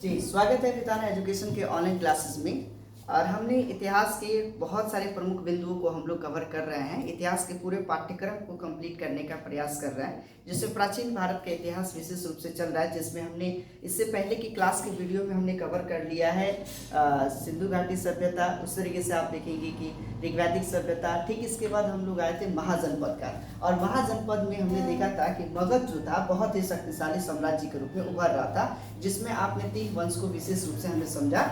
जी, स्वागत है रिताना एजुकेशन के ऑनलाइन क्लासेस में। और हमने इतिहास के बहुत सारे प्रमुख बिंदुओं को हम लोग कवर कर रहे हैं। इतिहास के पूरे पाठ्यक्रम को कंप्लीट करने का प्रयास कर रहे हैं, जिसमें प्राचीन भारत का इतिहास विशेष रूप से चल रहा है, जिसमें हमने इससे पहले की क्लास के वीडियो में हमने कवर कर लिया है सिंधु घाटी सभ्यता। उस तरीके से आप देखेंगे कि ऋग्वैदिक सभ्यता। ठीक इसके बाद हम लोग आए थे महाजनपद का, और महाजनपद में हमने देखा था कि मगध जो था बहुत ही शक्तिशाली साम्राज्य के रूप में उभर रहा था, जिसमें आपने 3 वंश को विशेष रूप से हमने समझा,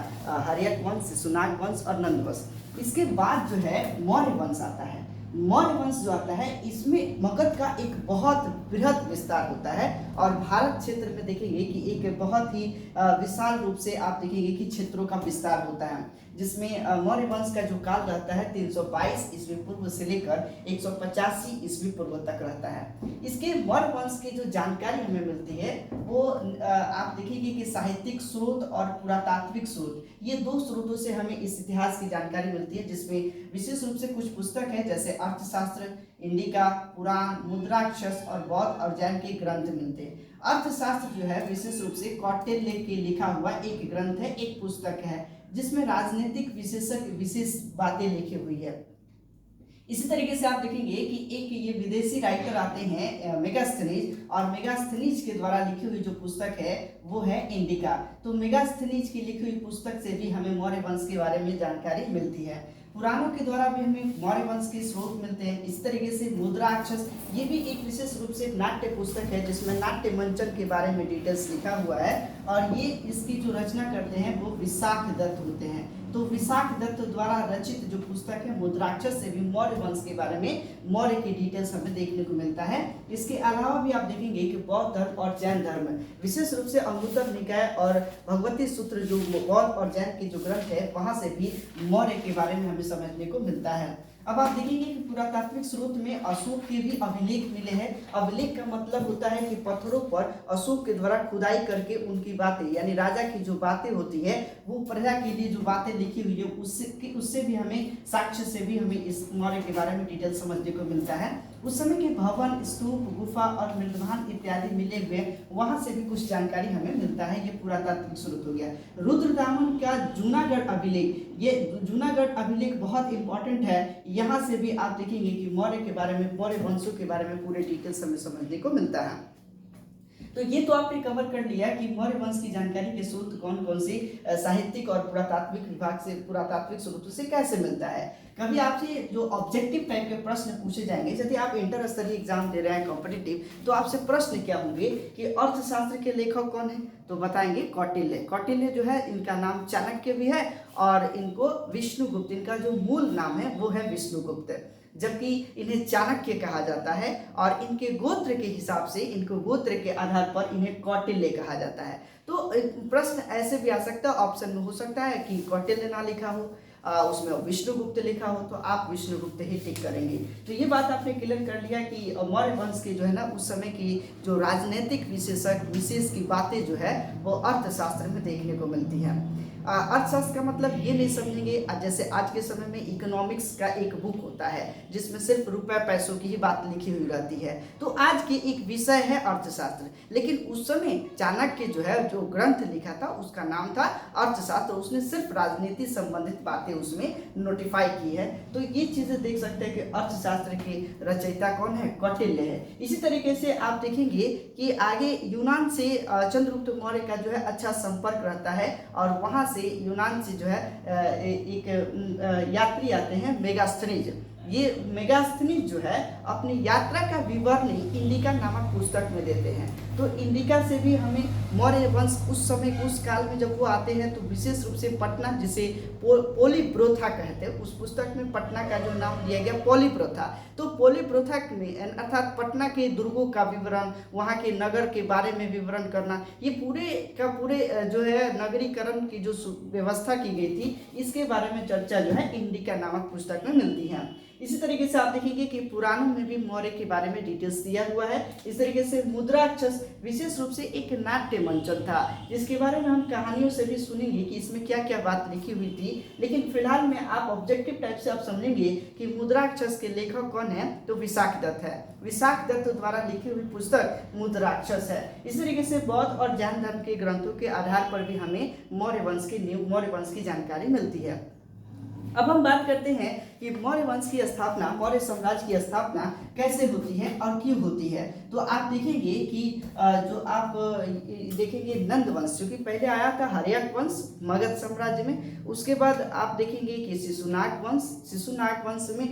हर्यक वंश, सुनाग वंश और नंद वंश। इसके बाद जो है मौर्य वंश आता है। मौर्य वंश जो आता है, इसमें मगध का एक बहुत बृहद विस्तार होता है, और भारत क्षेत्र में देखेंगे कि एक बहुत ही विशाल रूप से आप देखेंगे कि क्षेत्रों का विस्तार होता है, जिसमें मौर्य वंश का जो काल रहता है 322 ईस्वी पूर्व से लेकर 185 ईस्वी पूर्व तक रहता है। इसके मौर्य वंश की जो जानकारी हमें मिलती है वो आप देखेंगे कि साहित्यिक स्रोत और पुरातात्विक स्रोत, ये 2 स्रोतों से हमें इस इतिहास की जानकारी मिलती है, जिसमें विशेष रूप से कुछ पुस्तक है जैसे अर्थशास्त्र, इंडिका, पुराण, मुद्राक्षर और बौद्ध और जैन के ग्रंथ मिलते हैं। अर्थशास्त्र जो है विशेष रूप से कौटिल्य के लिखा हुआ एक ग्रंथ है, एक पुस्तक है, जिसमें राजनीतिक विशेष बातें लिखी हुई है। इसी तरीके से आप देखेंगे कि एक ये विदेशी राइटर आते हैं मेगास्थनीज, और मेगास्थनीज के द्वारा लिखी हुई जो पुस्तक है वो है इंडिका। तो मेगास्थनीज की लिखी हुई पुस्तक से भी हमें मौर्य वंश के बारे में जानकारी मिलती है। पुराणों के द्वारा भी हमें मौर्य वंश के स्रोत मिलते हैं। इस तरीके से मुद्राक्षर, ये भी एक विशेष रूप से नाट्य पुस्तक है, जिसमें नाट्य मंचन के बारे में डिटेल्स लिखा हुआ है, और ये इसकी जो रचना करते हैं वो विशाख दत्त होते हैं। तो विशाख दत्त द्वारा रचित जो पुस्तक है मुद्राक्षर से भी मौर्य वंश के बारे में, मौर्य की डिटेल्स हमें देखने को मिलता है। इसके अलावा भी आप देखेंगे कि बौद्ध धर्म और जैन धर्म, विशेष रूप से अंगुत्तर निकाय और भगवती सूत्र जो बौद्ध और जैन के जो ग्रंथ है, वहां से भी मौर्य के बारे में हमें समझने को मिलता है। अब आप देखेंगे कि पुरातात्विक स्रोत में अशोक के भी अभिलेख मिले हैं। अभिलेख का मतलब होता है कि पत्थरों पर अशोक के द्वारा खुदाई करके उनकी बातें, यानी राजा की जो बातें होती है, वो प्रजा के लिए जो बातें लिखी हुई है, उससे भी हमें, साक्ष्य से भी हमें इस मौर्य के बारे में डिटेल समझने को मिलता है। उस समय के भवन, स्तूप, गुफा और मृदभान इत्यादि मिले हुए, वहां से भी कुछ जानकारी हमें मिलता है। ये पुरातात्विक स्रोत हो गया। रुद्रदामन का जूनागढ़ अभिलेख, ये जूनागढ़ अभिलेख बहुत इंपॉर्टेंट है। यहाँ से भी आप देखेंगे कि मौर्य के बारे में, मौर्य वंशों के बारे में पूरे डिटेल्स हमें समझने को मिलता है। तो ये तो आपने कवर कर लिया कि मौर्य वंश की जानकारी के स्रोत कौन कौन से साहित्यिक और पुरातात्विक विभाग से, पुरातात्विक स्रोतों से कैसे मिलता है। कभी आपसे जो ऑब्जेक्टिव टाइप के प्रश्न पूछे जाएंगे, यदि आप इंटर स्तरीय एग्जाम दे रहे हैं कॉम्पिटिटिव, तो आपसे प्रश्न क्या होंगे कि अर्थशास्त्र के लेखक कौन है, तो बताएंगे कौटिल्य। कौटिल्य जो है, इनका नाम चाणक्य भी है, और इनको विष्णुगुप्त, इनका जो मूल नाम है वो है विष्णुगुप्त, जबकि इन्हें चाणक्य कहा जाता है, और इनके गोत्र के हिसाब से, इनको गोत्र के आधार पर इन्हें कौटिल्य कहा जाता है। तो प्रश्न ऐसे भी आ सकता है, ऑप्शन में हो सकता है कि कौटिल्य ना लिखा हो, उसमें विष्णुगुप्त लिखा हो, तो आप विष्णुगुप्त ही टिक करेंगे। तो ये बात आपने क्लियर कर लिया कि मौर्य वंश के जो है ना, उस समय की जो राजनीतिक विशेष की बातें जो है वो अर्थशास्त्र में देखने को मिलती है। अर्थशास्त्र का मतलब ये नहीं समझेंगे जैसे आज के समय में इकोनॉमिक्स का एक बुक होता है, जिसमें सिर्फ रुपए पैसों की ही बात लिखी हुई रहती है। तो आज के एक विषय है अर्थशास्त्र, लेकिन उस समय चाणक्य जो है, जो ग्रंथ लिखा था उसका नाम था अर्थशास्त्र। उसने सिर्फ राजनीति संबंधित बातें उसमें नोटिफाई की है। तो ये चीजें देख सकते हैं कि अर्थशास्त्र के रचयिता कौन है, कौटिल्य है। इसी तरीके से आप देखेंगे कि आगे यूनान से चंद्रगुप्त मौर्य का जो है अच्छा संपर्क रहता है, और वहां से यूनान से जो है एक यात्री आते हैं मेगास्थनीज। ये मेगास्थनीज जो है अपनी यात्रा का विवरण इंडिका नामक पुस्तक में देते हैं। तो इंडिका से भी हमें मौर्य वंश उस समय, उस काल में जब वो आते हैं, तो विशेष रूप से पटना, जिसे पोलीप्रोथा कहते हैं, उस पुस्तक में पटना का जो नाम दिया गया पोलीप्रोथा। तो पोलीप्रोथा में अर्थात पटना के दुर्गों का विवरण, वहाँ के नगर के बारे में विवरण करना, ये पूरे का पूरे जो है नगरीकरण की जो व्यवस्था की गई थी, इसके बारे में चर्चा जो है इंडिका नामक पुस्तक में मिलती है। इसी तरीके से आप देखेंगे कि पुराणों में भी मौर्य के बारे में डिटेल्स दिया हुआ है। इस तरीके से मुद्राक्षस विशेष रूप से एक नाट्य मंचन था, जिसके बारे में हम कहानियों से भी सुनेंगे कि इसमें क्या क्या बात लिखी हुई थी। लेकिन फिलहाल में आप ऑब्जेक्टिव टाइप से आप समझेंगे कि मुद्राक्षस के लेखक कौन है, तो विशाख दत्त है। विशाख दत्त द्वारा लिखी हुई पुस्तक मुद्राक्षस है। इस तरीके से बौद्ध और जैन धर्म के ग्रंथों के आधार पर भी हमें मौर्य वंश की जानकारी मिलती है। अब हम बात करते हैं कि मौर्य वंश की स्थापना, मौर्य साम्राज्य की स्थापना कैसे होती है और क्यों होती है। तो आप देखेंगे कि जो आप देखेंगे नंद वंश, जो कि पहले आया था हर्यक वंश मगध साम्राज्य में। उसके बाद आप देखेंगे कि शिशुनाग वंश में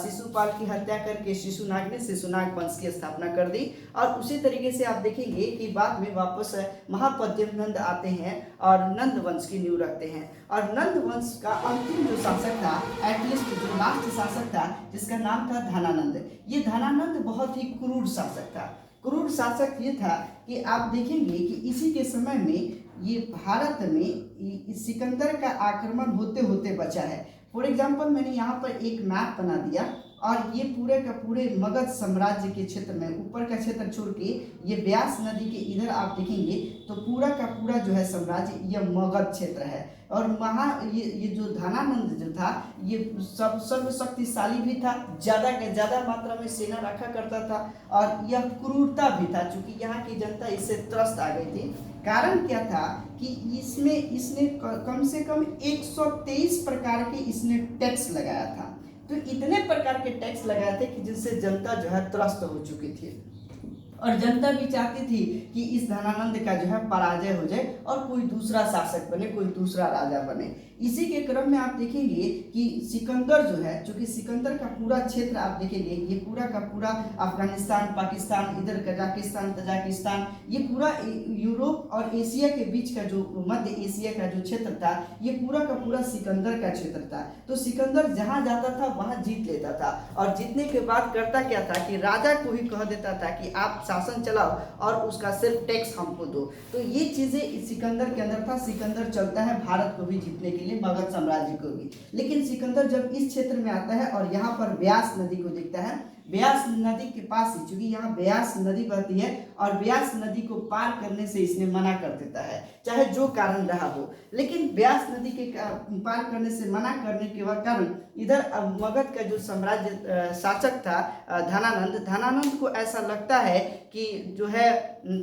शिशुपाल की हत्या करके शिशुनाग ने शिशुनाग वंश की स्थापना कर दी। और उसी तरीके से आप देखेंगे कि बाद में वापस महापद्म नंद आते हैं और नंद वंश की नींव रखते हैं। और नंद वंश का अंतिम जो शासक था, एटलीस्ट जो लास्ट शासक था, जिसका नाम था धनानंद। ये धनानंद बहुत ही क्रूर शासक था। क्रूर शासक ये था कि आप देखेंगे कि इसी के समय में ये भारत में सिकंदर का आक्रमण होते होते बचा है। फॉर एग्जाम्पल मैंने यहाँ पर एक मैप बना दिया और ये पूरे का पूरे मगध साम्राज्य के क्षेत्र में ऊपर का क्षेत्र छोड़ के ये ब्यास नदी के इधर आप देखेंगे तो पूरा का पूरा जो है साम्राज्य यह मगध क्षेत्र है। और वहाँ ये जो धनानंद जो था ये सर्वशक्तिशाली भी था, ज़्यादा के ज़्यादा मात्रा में सेना रखा करता था और यह क्रूरता भी था, क्योंकि यहाँ की जनता इससे त्रस्त आ गई थी। कारण क्या था कि इसने कम से कम 123 प्रकार के इसने टैक्स लगाया था। तो इतने प्रकार के टैक्स लगाए थे कि जिससे जनता जो है त्रस्त हो चुकी थी और जनता भी चाहती थी कि इस धनानंद का जो है पराजय हो जाए और कोई दूसरा शासक बने, कोई दूसरा राजा बने। इसी के क्रम में आप देखेंगे कि सिकंदर जो है, चूंकि सिकंदर का पूरा क्षेत्र आप देखेंगे ये पूरा का पूरा अफगानिस्तान, पाकिस्तान, इधर कजाकिस्तान, तजाकिस्तान, ये पूरा यूरोप और एशिया के बीच का जो मध्य एशिया का जो क्षेत्र था ये पूरा का पूरा सिकंदर का क्षेत्र था। तो सिकंदर जहाँ जाता था वहाँ जीत लेता था और जीतने के बाद करता क्या था कि राजा को ही कह देता था कि आप शासन चलाओ और उसका सिर्फ टैक्स हमको दो। तो ये चीजें सिकंदर के अंदर था। सिकंदर चलता है भारत को भी जीतने के लिए, मगध साम्राज्य को भी। लेकिन सिकंदर जब इस क्षेत्र में आता है और यहाँ पर ब्यास नदी को देखता है, ब्यास नदी के पास ही, क्योंकि यहाँ ब्यास नदी बहती है और ब्यास नदी को पार करने से इसने मना कर देता है, चाहे जो कारण रहा हो। लेकिन ब्यास नदी के पार करने से मना करने के कारण इधर मगध का जो साम्राज्य शासक था धनानंद को ऐसा लगता है कि जो है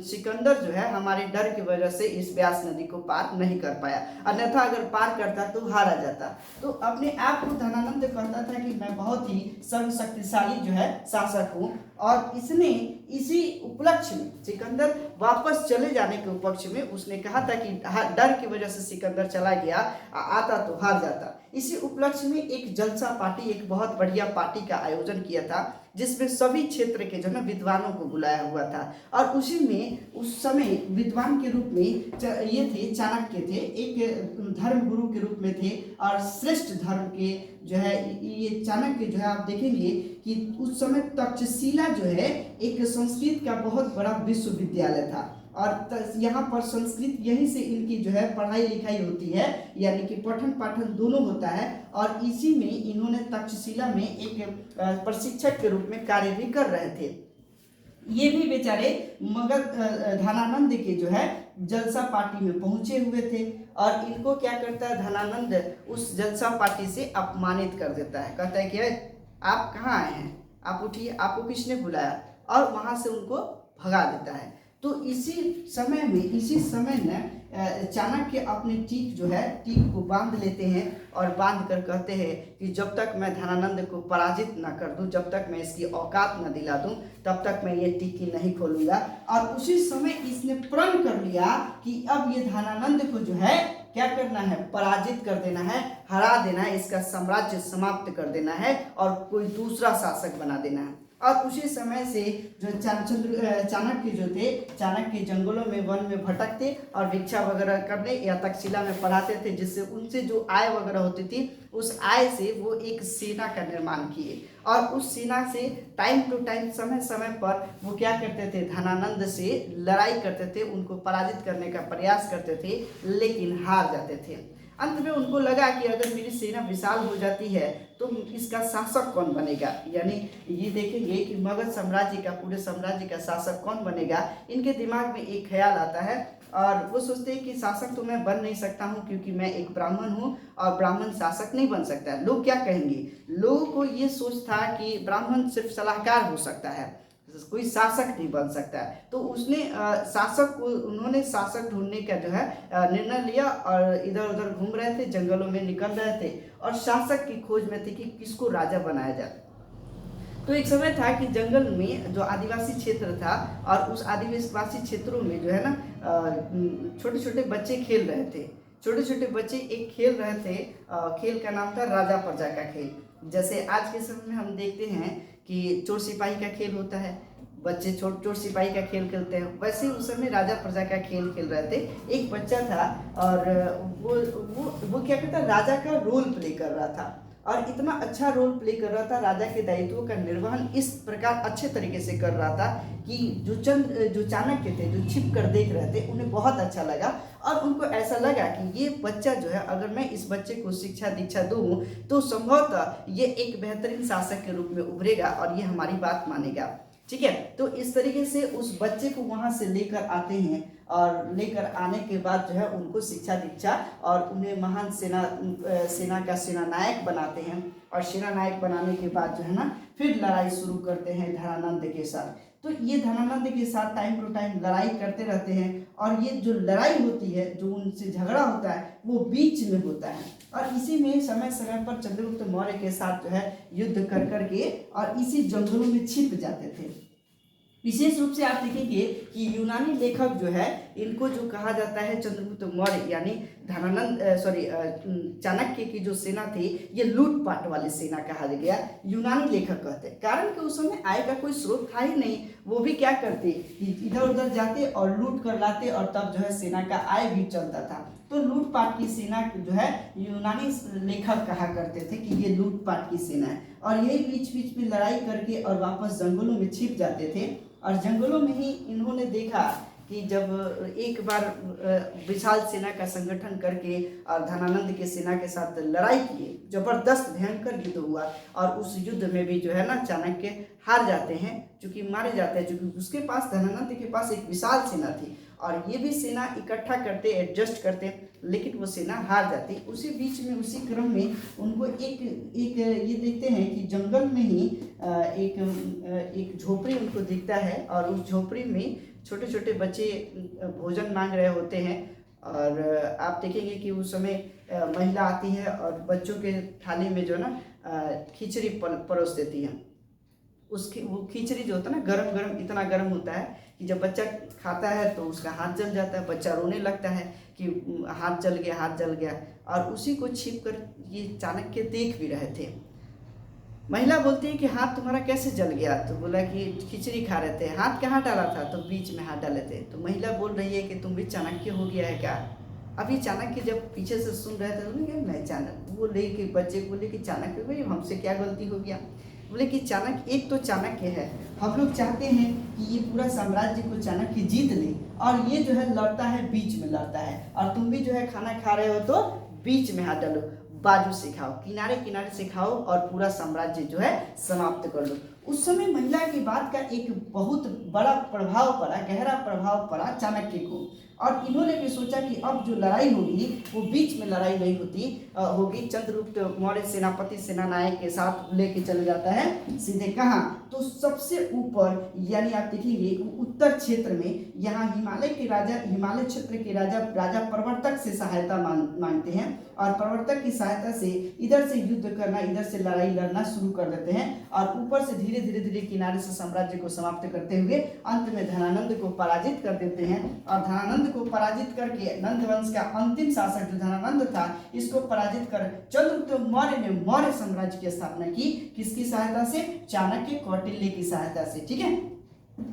सिकंदर जो है हमारे डर की वजह से इस ब्यास नदी को पार नहीं कर पाया, अन्यथा अगर पार करता तो हारा जाता। तो अपने आप को धनानंद कहता था कि मैं बहुत ही सर्वशक्तिशाली जो है शासक हूँ। और इसने इसी उपलक्ष्य में सिकंदर वापस चले जाने के उपलक्ष्य में उसने कहा था कि डर की वजह से सिकंदर चला गया, आता तो हार जाता। इसी उपलक्ष्य में एक जलसा पार्टी, एक बहुत बढ़िया पार्टी का आयोजन किया था जिसमें सभी क्षेत्र के जो है विद्वानों को बुलाया हुआ था। और उसी में उस समय विद्वान के रूप में ये थे चाणक्य थे, एक धर्म गुरु के रूप में थे और श्रेष्ठ धर्म के जो है ये चाणक्य जो है आप देखेंगे कि उस समय तक्षशिला जो है एक संस्कृत का बहुत बड़ा विश्वविद्यालय था और यहाँ पर संस्कृत यहीं से इनकी जो है पढ़ाई लिखाई होती है, यानी कि पठन पाठन दोनों होता है। और इसी में इन्होंने तक्षशिला में एक प्रशिक्षक के रूप में कार्य भी कर रहे थे। ये भी बेचारे मगध धनानंद के जो है जलसा पार्टी में पहुंचे हुए थे और इनको क्या करता है धनानंद उस जलसा पार्टी से अपमानित कर देता है। कहता है कि आप कहाँ आए हैं, आप उठिए, आपको किसने बुलाया, और वहां से उनको भगा देता है। तो इसी समय में चाणक्य अपनी टीक को बांध लेते हैं और बांध कर कहते हैं कि जब तक मैं धनानंद को पराजित न कर दूं, जब तक मैं इसकी औकात न दिला दूं, तब तक मैं ये टीकी नहीं खोलूंगा। और उसी समय इसने प्रण कर लिया कि अब ये धनानंद को जो है क्या करना है, पराजित कर देना है, हरा देना है, इसका साम्राज्य समाप्त कर देना है और कोई दूसरा शासक बना देना है। और उसी समय से जो चाणक्य जो थे, चाणक्य जंगलों में वन में भटकते और भिक्षा वगैरह करने या तक्षशिला में पढ़ाते थे, जिससे उनसे जो आय वगैरह होती थी उस आय से वो एक सेना का निर्माण किए और उस सेना से टाइम टू टाइम समय समय पर वो क्या करते थे, धनानंद से लड़ाई करते थे, उनको पराजित करने का प्रयास करते थे, लेकिन हार जाते थे। अंत में उनको लगा कि अगर मेरी सेना विशाल हो जाती है तो इसका शासक कौन बनेगा, यानी ये देखेंगे कि मगध साम्राज्य का, पूरे साम्राज्य का शासक कौन बनेगा। इनके दिमाग में एक ख्याल आता है और वो सोचते हैं कि शासक तो मैं बन नहीं सकता हूँ क्योंकि मैं एक ब्राह्मण हूँ और ब्राह्मण शासक नहीं बन सकता है। लोग क्या कहेंगे, लोगों को ये सोच था कि ब्राह्मण सिर्फ सलाहकार हो सकता है, कोई शासक नहीं बन सकता है। तो उसने उन्होंने शासक ढूंढने का जो है निर्णय लिया और इधर उधर घूम रहे थे, जंगलों में निकल रहे थे और शासक की खोज में थे कि किसको राजा बनाया जाए। तो एक समय था कि जंगल में जो आदिवासी क्षेत्र था और उस आदिवासी क्षेत्रों में जो है ना छोटे छोटे बच्चे खेल रहे थे। छोटे छोटे बच्चे एक खेल रहे थे, खेल का नाम था राजा प्रजा का खेल। जैसे आज के समय में हम देखते हैं कि चोर सिपाही का खेल होता है, बच्चे चोर सिपाही का खेल खेलते हैं, वैसे ही उस समय राजा प्रजा का खेल खेल रहे थे। एक बच्चा था और वो क्या कहता, राजा का रोल प्ले कर रहा था और इतना अच्छा रोल प्ले कर रहा था, राजा के दायित्वों का निर्वहन इस प्रकार अच्छे तरीके से कर रहा था कि जो चाणक्य थे, जो छिप कर देख रहे थे, उन्हें बहुत अच्छा लगा और उनको ऐसा लगा कि ये बच्चा जो है, अगर मैं इस बच्चे को शिक्षा दीक्षा दूँ तो संभवतः ये एक बेहतरीन शासक के रूप में उभरेगा और ये हमारी बात मानेगा। ठीक है, तो इस तरीके से उस बच्चे को वहाँ से लेकर आते हैं और लेकर आने के बाद जो है उनको शिक्षा दीक्षा और उन्हें महान सेना का सेनानायक बनाते हैं और सेनानायक बनाने के बाद जो है ना फिर लड़ाई शुरू करते हैं धनानंद के साथ। तो ये धनानंद के साथ टाइम टू टाइम लड़ाई करते रहते हैं और ये जो लड़ाई होती है, जो उनसे झगड़ा होता है, वो बीच में होता है और इसी में समय समय पर चंद्रगुप्त मौर्य के साथ जो है युद्ध कर करके और इसी जंगलों में छिप जाते थे। विशेष रूप से आप देखेंगे कि यूनानी लेखक जो है, इनको जो कहा जाता है चंद्रगुप्त मौर्य यानी चाणक्य की जो सेना थी, ये लूटपाट वाली सेना कहा गया, यूनानी लेखक कहते हैं। कारण कि उस समय आय का कोई स्रोत था ही नहीं, वो भी क्या करते, इधर उधर जाते और लूट कर लाते और तब जो है सेना का आय भी चलता था। तो लूटपाट की सेना जो है यूनानी लेखक कहा करते थे कि ये लूटपाट की सेना है और यही बीच बीच में लड़ाई करके और वापस जंगलों में छिप जाते थे। और जंगलों में ही इन्होंने देखा कि जब एक बार विशाल सेना का संगठन करके और धनानंद के सेना के साथ लड़ाई किए, जबरदस्त भयंकर युद्ध हुआ और उस युद्ध में भी जो है ना चाणक्य हार जाते हैं, चूंकि मारे जाते हैं, क्योंकि उसके पास, धनानंद के पास एक विशाल सेना थी और ये भी सेना इकट्ठा करते, एडजस्ट करते, लेकिन वो सेना हार जाती। उसी बीच में, उसी क्रम में उनको एक ये देखते हैं कि जंगल में ही एक झोपड़ी उनको दिखता है और उस झोपड़ी में छोटे छोटे बच्चे भोजन मांग रहे होते हैं और आप देखेंगे कि उस समय महिला आती है और बच्चों के थाली में जो है ना खिचड़ी परोस देती है। वो खिचड़ी जो होता है ना, गरम गरम, इतना गरम होता है कि जब बच्चा खाता है तो उसका हाथ जल जाता है, बच्चा रोने लगता है कि हाथ जल गया, हाथ जल गया। और उसी को छिप कर ये चाणक्य देख भी रहे थे। महिला बोलती है कि हाथ तुम्हारा कैसे जल गया? तो बोला कि खिचड़ी खा रहे थे। हाथ कहाँ डाला था? तो बीच में हाथ डाले थे। तो महिला बोल रही है कि तुम भी चाणक्य हो गया है क्या? अभी चाणक्य जब पीछे से सुन रहे थे, बोले मैं चाणक्य, बोले कि बच्चे को बोले कि चाणक्य भाई हमसे क्या गलती हो गया? बोले कि चाणक्य, एक तो चाणक्य है, हम लोग चाहते हैं कि ये पूरा साम्राज्य को चाणक्य जीत ले और ये जो है लड़ता है, बीच में लड़ता है, और तुम भी जो है खाना खा रहे हो तो बीच में हाथ डालो, बाजू से खाओ, किनारे किनारे से खाओ और पूरा साम्राज्य जो है समाप्त कर लो। उस समय महिला की बात का एक बहुत बड़ा प्रभाव पड़ा, गहरा प्रभाव पड़ा चाणक्य को, और इन्होंने भी सोचा कि अब जो लड़ाई होगी वो बीच में लड़ाई नहीं होगी। चंद्रगुप्त मौर्य सेनापति सेनानायक के साथ लेके चले जाता है सीधे कहाँ, तो सबसे ऊपर, यानी आप देखेंगे उत्तर क्षेत्र में, यहाँ हिमालय क्षेत्र के राजा प्रवर्तक से सहायता मांगते हैं और प्रवर्तक की सहायता से इधर से युद्ध करना, इधर से लड़ाई लड़ना शुरू कर देते हैं और ऊपर से धीरे धीरे किनारे से साम्राज्य को समाप्त करते हुए अंत में धनानंद को पराजित कर देते हैं। और धनानंद को पराजित करके नंद वंश का अंतिम शासक जो धनानंद था, इसको पराजित कर चंद्रगुप्त मौर्य ने मौर्य साम्राज्य की स्थापना की। किसकी सहायता से? चाणक्य, कौटिल्य की सहायता से। ठीक है,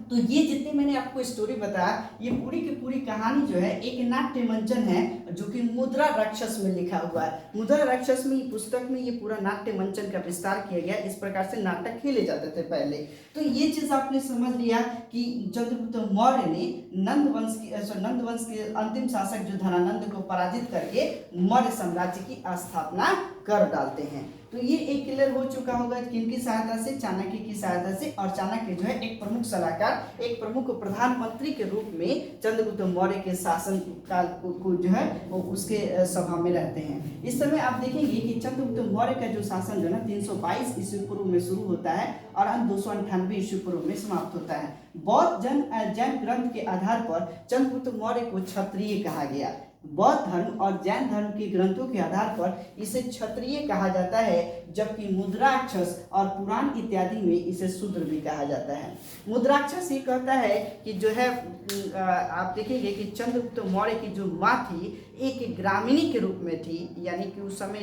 तो ये जितनी मैंने आपको स्टोरी बताया, ये पूरी की पूरी कहानी जो है एक नाट्य मंचन है जो कि मुद्रा राक्षस में लिखा हुआ है। मुद्रा राक्षस में पुस्तक में ये पूरा नाट्य मंचन का विस्तार किया गया। इस प्रकार से नाटक खेले जाते थे पहले। तो ये चीज आपने समझ लिया कि चंद्रगुप्त मौर्य ने नंद वंश के अंतिम शासक जो धनानंद को पराजित करके मौर्य साम्राज्य की स्थापना कर डालते हैं। तो ये एक क्लियर हो चुका होगा किनकी सहायता से, चाणक्य की सहायता से। और चाणक्य जो है एक प्रमुख सलाहकार, एक प्रमुख प्रधानमंत्री के रूप में चंद्रगुप्त मौर्य के शासन काल को जो है वो उसके सभा में रहते हैं। इस समय आप देखेंगे कि चंद्रगुप्त मौर्य का जो शासन जो है ना 322 ईस्वी पूर्व में शुरू होता है और 298 ईस्वी पूर्व में समाप्त होता है। बौद्ध जैन ग्रंथ के आधार पर चंद्रगुप्त मौर्य को क्षत्रिय कहा गया। बौद्ध धर्म और जैन धर्म के ग्रंथों के आधार पर इसे क्षत्रिय कहा जाता है, जबकि मुद्राक्षस और पुराण इत्यादि में इसे शूद्र भी कहा जाता है। मुद्राक्षस ये कहता है कि जो है आप देखेंगे कि चंद्रगुप्त मौर्य की जो माँ थी एक ग्रामीणी के रूप में थी, यानी कि उस समय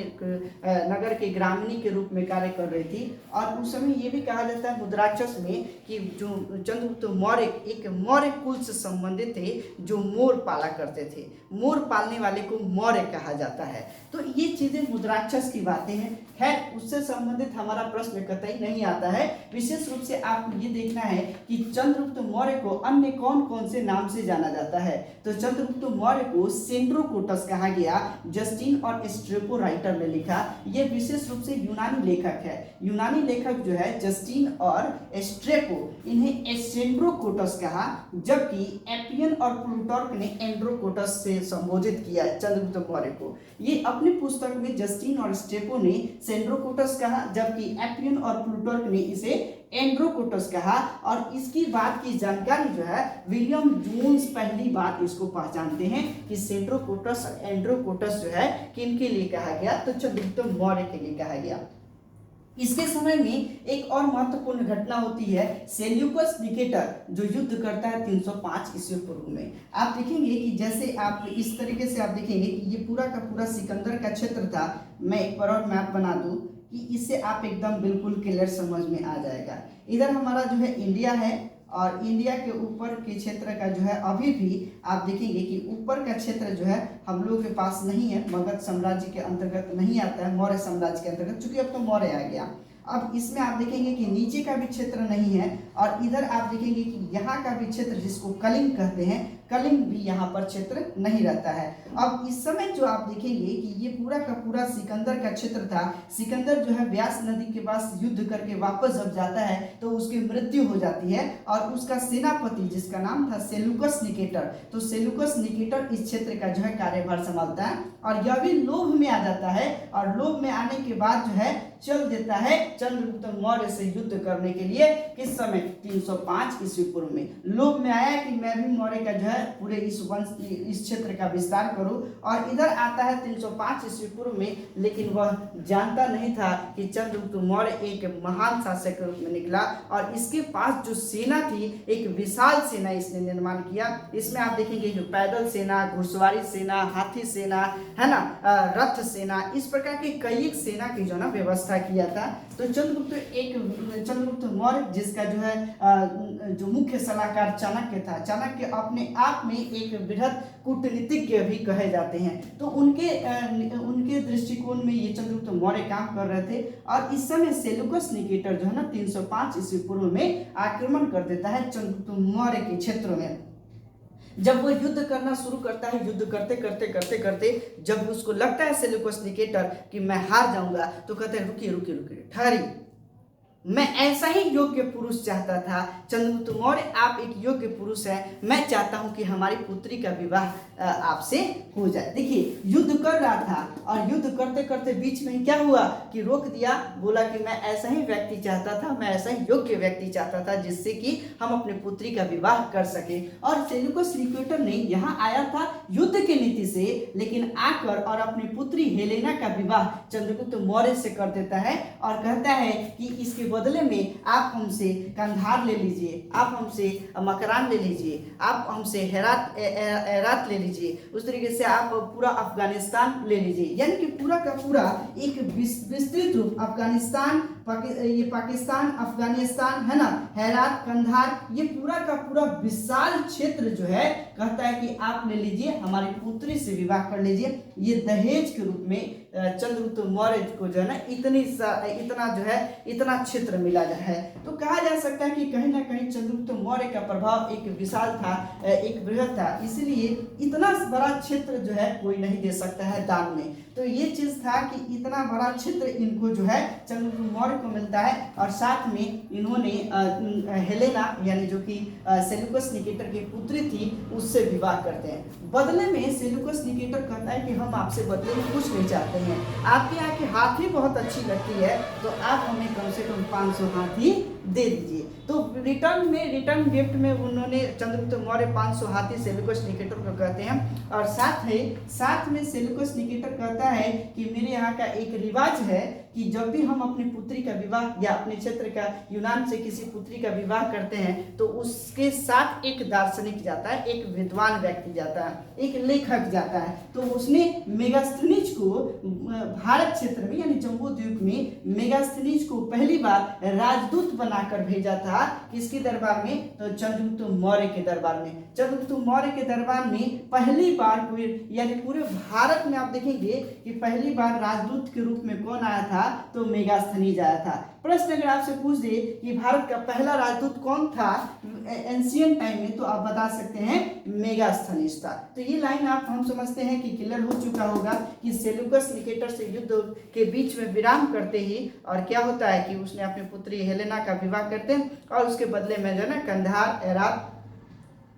नगर के ग्रामीणी के रूप में कार्य कर रही थी। और उस समय ये भी कहा जाता है मुद्राक्षस में कि जो चंद्रगुप्त मौर्य एक मौर्य कुल से संबंधित थे जो मोर पाला करते थे। मोर पालने वाले को मौर्य कहा जाता है। तो ये चीजें मुद्राक्षस की बातें हैं। खैर उससे संबंधित हमारा प्रश्न कतई नहीं आता है। विशेष रूप से आपको ये देखना है कि चंद्रगुप्त मौर्य को अन्य कौन कौन से नाम से जाना जाता है। तो चंद्रगुप्त मौर्य को सेंड्रोकोटस कहा गया, जस्टिन और स्ट्रेपो राइटर ने लिखा। ये विशेष रूप से यूनानी लेखक है। यूनानी लेखक जो है जस्टिन और स्ट्रेपो, इन्हें सेंड्रोकोटस कहा, जबकि एपियन और प्लूटार्क ने एंड्रोकोटस से संबोधित किया चंद्रगुप्त मौर्य को। ये अपनी पुस्तक में जस्टिन और स्ट्रेपो ने सेंड्रोकोटस कहा, जबकि एपियन और प्लूटार्क ने इसे एंड्रोकोटस कहा। और इसकी बात की जानकारी जो है विलियम जोन्स पहली बार इसको पहचानते हैं कि सेंड्रोकोटस और एंड्रोकोटस जो है किनके लिए कहा गया, तो चंद्रगुप्त मौर्य के लिए कहा गया। इसके समय में एक और महत्वपूर्ण घटना होती है, सेल्यूकस निकेटर जो युद्ध करता है 305 ईस्वी पूर्व में। आप देखेंगे कि जैसे आप इस तरीके से आप देखेंगे कि ये पूरा का पूरा सिकंदर का क्षेत्र था। मैं एक बार और मैप बना दूं कि इससे आप एकदम बिल्कुल क्लियर समझ में आ जाएगा। इधर हमारा जो है इंडिया है और इंडिया के ऊपर के क्षेत्र का जो है अभी भी आप देखेंगे कि ऊपर का क्षेत्र जो है हम लोगों के पास नहीं है, मगध साम्राज्य के अंतर्गत नहीं आता है, मौर्य साम्राज्य के अंतर्गत, चूंकि अब तो मौर्य आ गया। अब इसमें आप देखेंगे कि नीचे का भी क्षेत्र नहीं है और इधर आप देखेंगे कि यहाँ का भी क्षेत्र जिसको कलिंग कहते हैं, कलिंग भी यहाँ पर क्षेत्र नहीं रहता है। अब इस समय जो आप देखेंगे कि ये पूरा का पूरा सिकंदर का क्षेत्र था। सिकंदर जो है व्यास नदी के पास युद्ध करके वापस जब जाता है तो उसकी मृत्यु हो जाती है और उसका सेनापति जिसका नाम था सेल्यूकस निकेटर, तो सेल्यूकस निकेटर इस क्षेत्र का जो है कार्यभार संभालता है और यह भी लोभ में आ जाता है। और लोभ में आने के बाद जो है चल देता है चंद्रगुप्त मौर्य से युद्ध करने के लिए। किस समय? 305 ईस्वी पूर्व में। लोभ में आया कि मैं भी मौर्य का जो है पूरे इस क्षेत्र का विस्तार करूं और इधर आता है 305 ईस्वी पूर्व में। लेकिन वह जानता नहीं था कि चंद्रगुप्त मौर्य एक महान शासक के रूप में निकला और इसके पास जो सेना थी एक विशाल सेना इसने निर्माण किया। इसमें आप देखेंगे जो पैदल सेना, घुड़सवारी सेना, हाथी सेना है ना, रथ सेना, इस प्रकार की कई एक सेना की जो ना व्यवस्था किया था। तो चंद्रगुप्त मौर्य जिसका जो है जो मुख्य सलाहकार चाणक्य था, चाणक्य अपने आप में एक बृहद कूटनीतिज्ञ भी कहे जाते हैं। तो उनके दृष्टिकोण में ये चंद्रगुप्त मौर्य काम कर रहे थे। और इस समय सेल्यूकस निकेटर जो है ना 305 ईस्वी पूर्व में आक्रमण कर देता है चंद्रगुप्त मौर्य के क्षेत्र में। जब वो युद्ध करना शुरू करता है, युद्ध करते करते करते करते जब उसको लगता है सेल्यूकस निकेटर कि मैं हार जाऊंगा, तो कहते हैं रुकिए रुकिए रुकिए, ठहरिए, मैं ऐसा ही योग्य पुरुष चाहता था। चंद्रगुप्त मौर्य आप एक योग्य पुरुष हैं, मैं चाहता हूं कि हमारी पुत्री का विवाह आपसे हो जाए। देखिए युद्ध कर रहा था और युद्ध करते करते बीच में क्या हुआ कि रोक दिया, बोला कि मैं ऐसा ही व्यक्ति चाहता था, मैं ऐसा ही योग्य व्यक्ति चाहता था जिससे कि हम अपनी पुत्री का विवाह कर सके। और सेल्यूकस निकेटर ने यहाँ आया था युद्ध की नीति से, लेकिन आकर और अपनी पुत्री हेलेना का विवाह चंद्रगुप्त मौर्य से कर देता है और कहता है कि इसके बदले में आप हमसे कंधार ले लीजिए, आप हमसे मकरान ले लीजिए, आप हमसे हेरात ले लीजिए, लीजिए, उस तरीके से आप पूरा अफगानिस्तान ले लीजिए, यानी कि पूरा का पूरा एक विस्तृत रूप अफगानिस्तान, ये पाकिस्तान, अफगानिस्तान है ना, हेरात, कंधार, ये पूरा का पूरा विशाल क्षेत्र जो है कहता है कि आप ले लीजिए, हमारी पुत्री से विवाह कर लीजिए। ये दहेज के रूप में चंद्रगुप्त मौर्य को जो है ना इतना जो है इतना क्षेत्र मिला है। तो कहा जा सकता है कि कहीं ना कहीं चंद्रगुप्त मौर्य का प्रभाव एक विशाल था, एक बृहद था, इसलिए इतना बड़ा क्षेत्र जो है कोई नहीं दे सकता है दान में। तो ये चीज था कि इतना बड़ा क्षेत्र इनको जो है चंद्रगुप्त मौर्य को मिलता है, और साथ में इन्होंने हेलेना यानी जो कि सेल्यूकस निकेटर की पुत्री थी उससे विवाह करते हैं। बदले में सेल्यूकस निकेटर कहता है कि हम आपसे बदले में कुछ नहीं चाहते हैं, आपके यहाँ की हाथी बहुत अच्छी लगती है, तो आप हमें कम से कम 500 हाथी दे दीजिए। तो रिटर्न गिफ्ट में उन्होंने चंद्रगुप्त मौर्य 500 हाथी सेल्यूकस निकेटर को कहते हैं। और साथ में सेल्यूकस निकेटर कहता है कि मेरे यहाँ का एक रिवाज है कि जब भी हम अपनी पुत्री का विवाह या अपने क्षेत्र का यूनान से किसी पुत्री का विवाह करते हैं तो उसके साथ एक दार्शनिक जाता है, एक विद्वान व्यक्ति जाता है, एक लेखक जाता है। तो उसने मेगास्थनीज को भारत क्षेत्र में यानी जम्बू द्वीप में मेगास्थनीज को पहली बार राजदूत बनाकर भेजा था। किसके दरबार में? तो चंद्रगुप्त मौर्य के दरबार में। चंद्रगुप्त मौर्य के दरबार में पहली बार कोई यानी पूरे भारत में आप देखेंगे कि पहली बार राजदूत के रूप में कौन आया था? तो मेगास्थनीज आया था। प्रश्न अगर आपसे पूछ दे कि भारत का पहला राजदूत कौन था एंशिएंट टाइम में, तो आप बता सकते हैं मेगास्थनीज था। तो ये लाइन हम समझते हैं कि क्लियर हो चुका होगा कि सेल्यूकस निकेटर से युद्ध के बीच में विराम करते ही और क्या होता है कि उसने अपनी पुत्री हेलेना का विवाह करते हैं और उसके बदले में जो है ना कंधार, हेरात,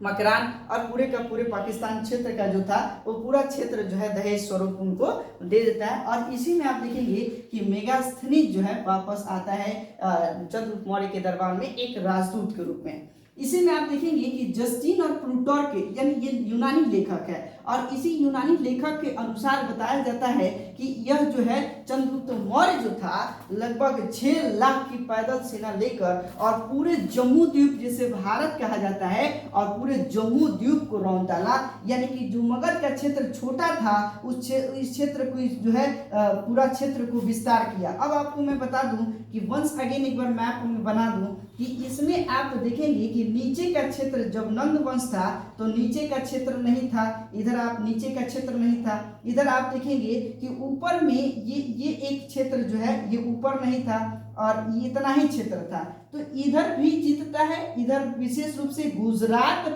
मकरान और पूरे का पूरे पाकिस्तान क्षेत्र का जो था वो पूरा क्षेत्र जो है दहेज स्वरूप उनको दे देता है। और इसी में आप देखेंगे कि मेगास्थनीज जो है वापस आता है चंद्रगुप्त मौर्य के दरबार में एक राजदूत के रूप में। इसी में आप देखेंगे कि जस्टिन और प्लूटार्क यानी ये यूनानी लेखक है और इसी यूनानी लेखक के अनुसार बताया जाता है कि यह जो है चंद्रगुप्त मौर्य जो था लगभग 6 लाख की पैदल सेना लेकर और पूरे जम्मू द्वीप जिसे भारत कहा जाता है और पूरे जम्मू द्वीप को रौंद डाला। यानी कि जो मगध का क्षेत्र छोटा था इस क्षेत्र को जो है पूरा क्षेत्र को विस्तार किया। अब आपको मैं बता दूं कि वंस अगेन एक बार मैप में बना दूं कि इसमें आप देखेंगे कि नीचे का क्षेत्र जब नंद वंश था तो नीचे का क्षेत्र नहीं था, इधर आप नीचे का क्षेत्र नहीं था, इधर आप देखेंगे कि ऊपर में ये एक क्षेत्र जो है ये ऊपर नहीं था और ये इतना ही क्षेत्र था। तो इधर भी जीतता है, इधर विशेष रूप से गुजरात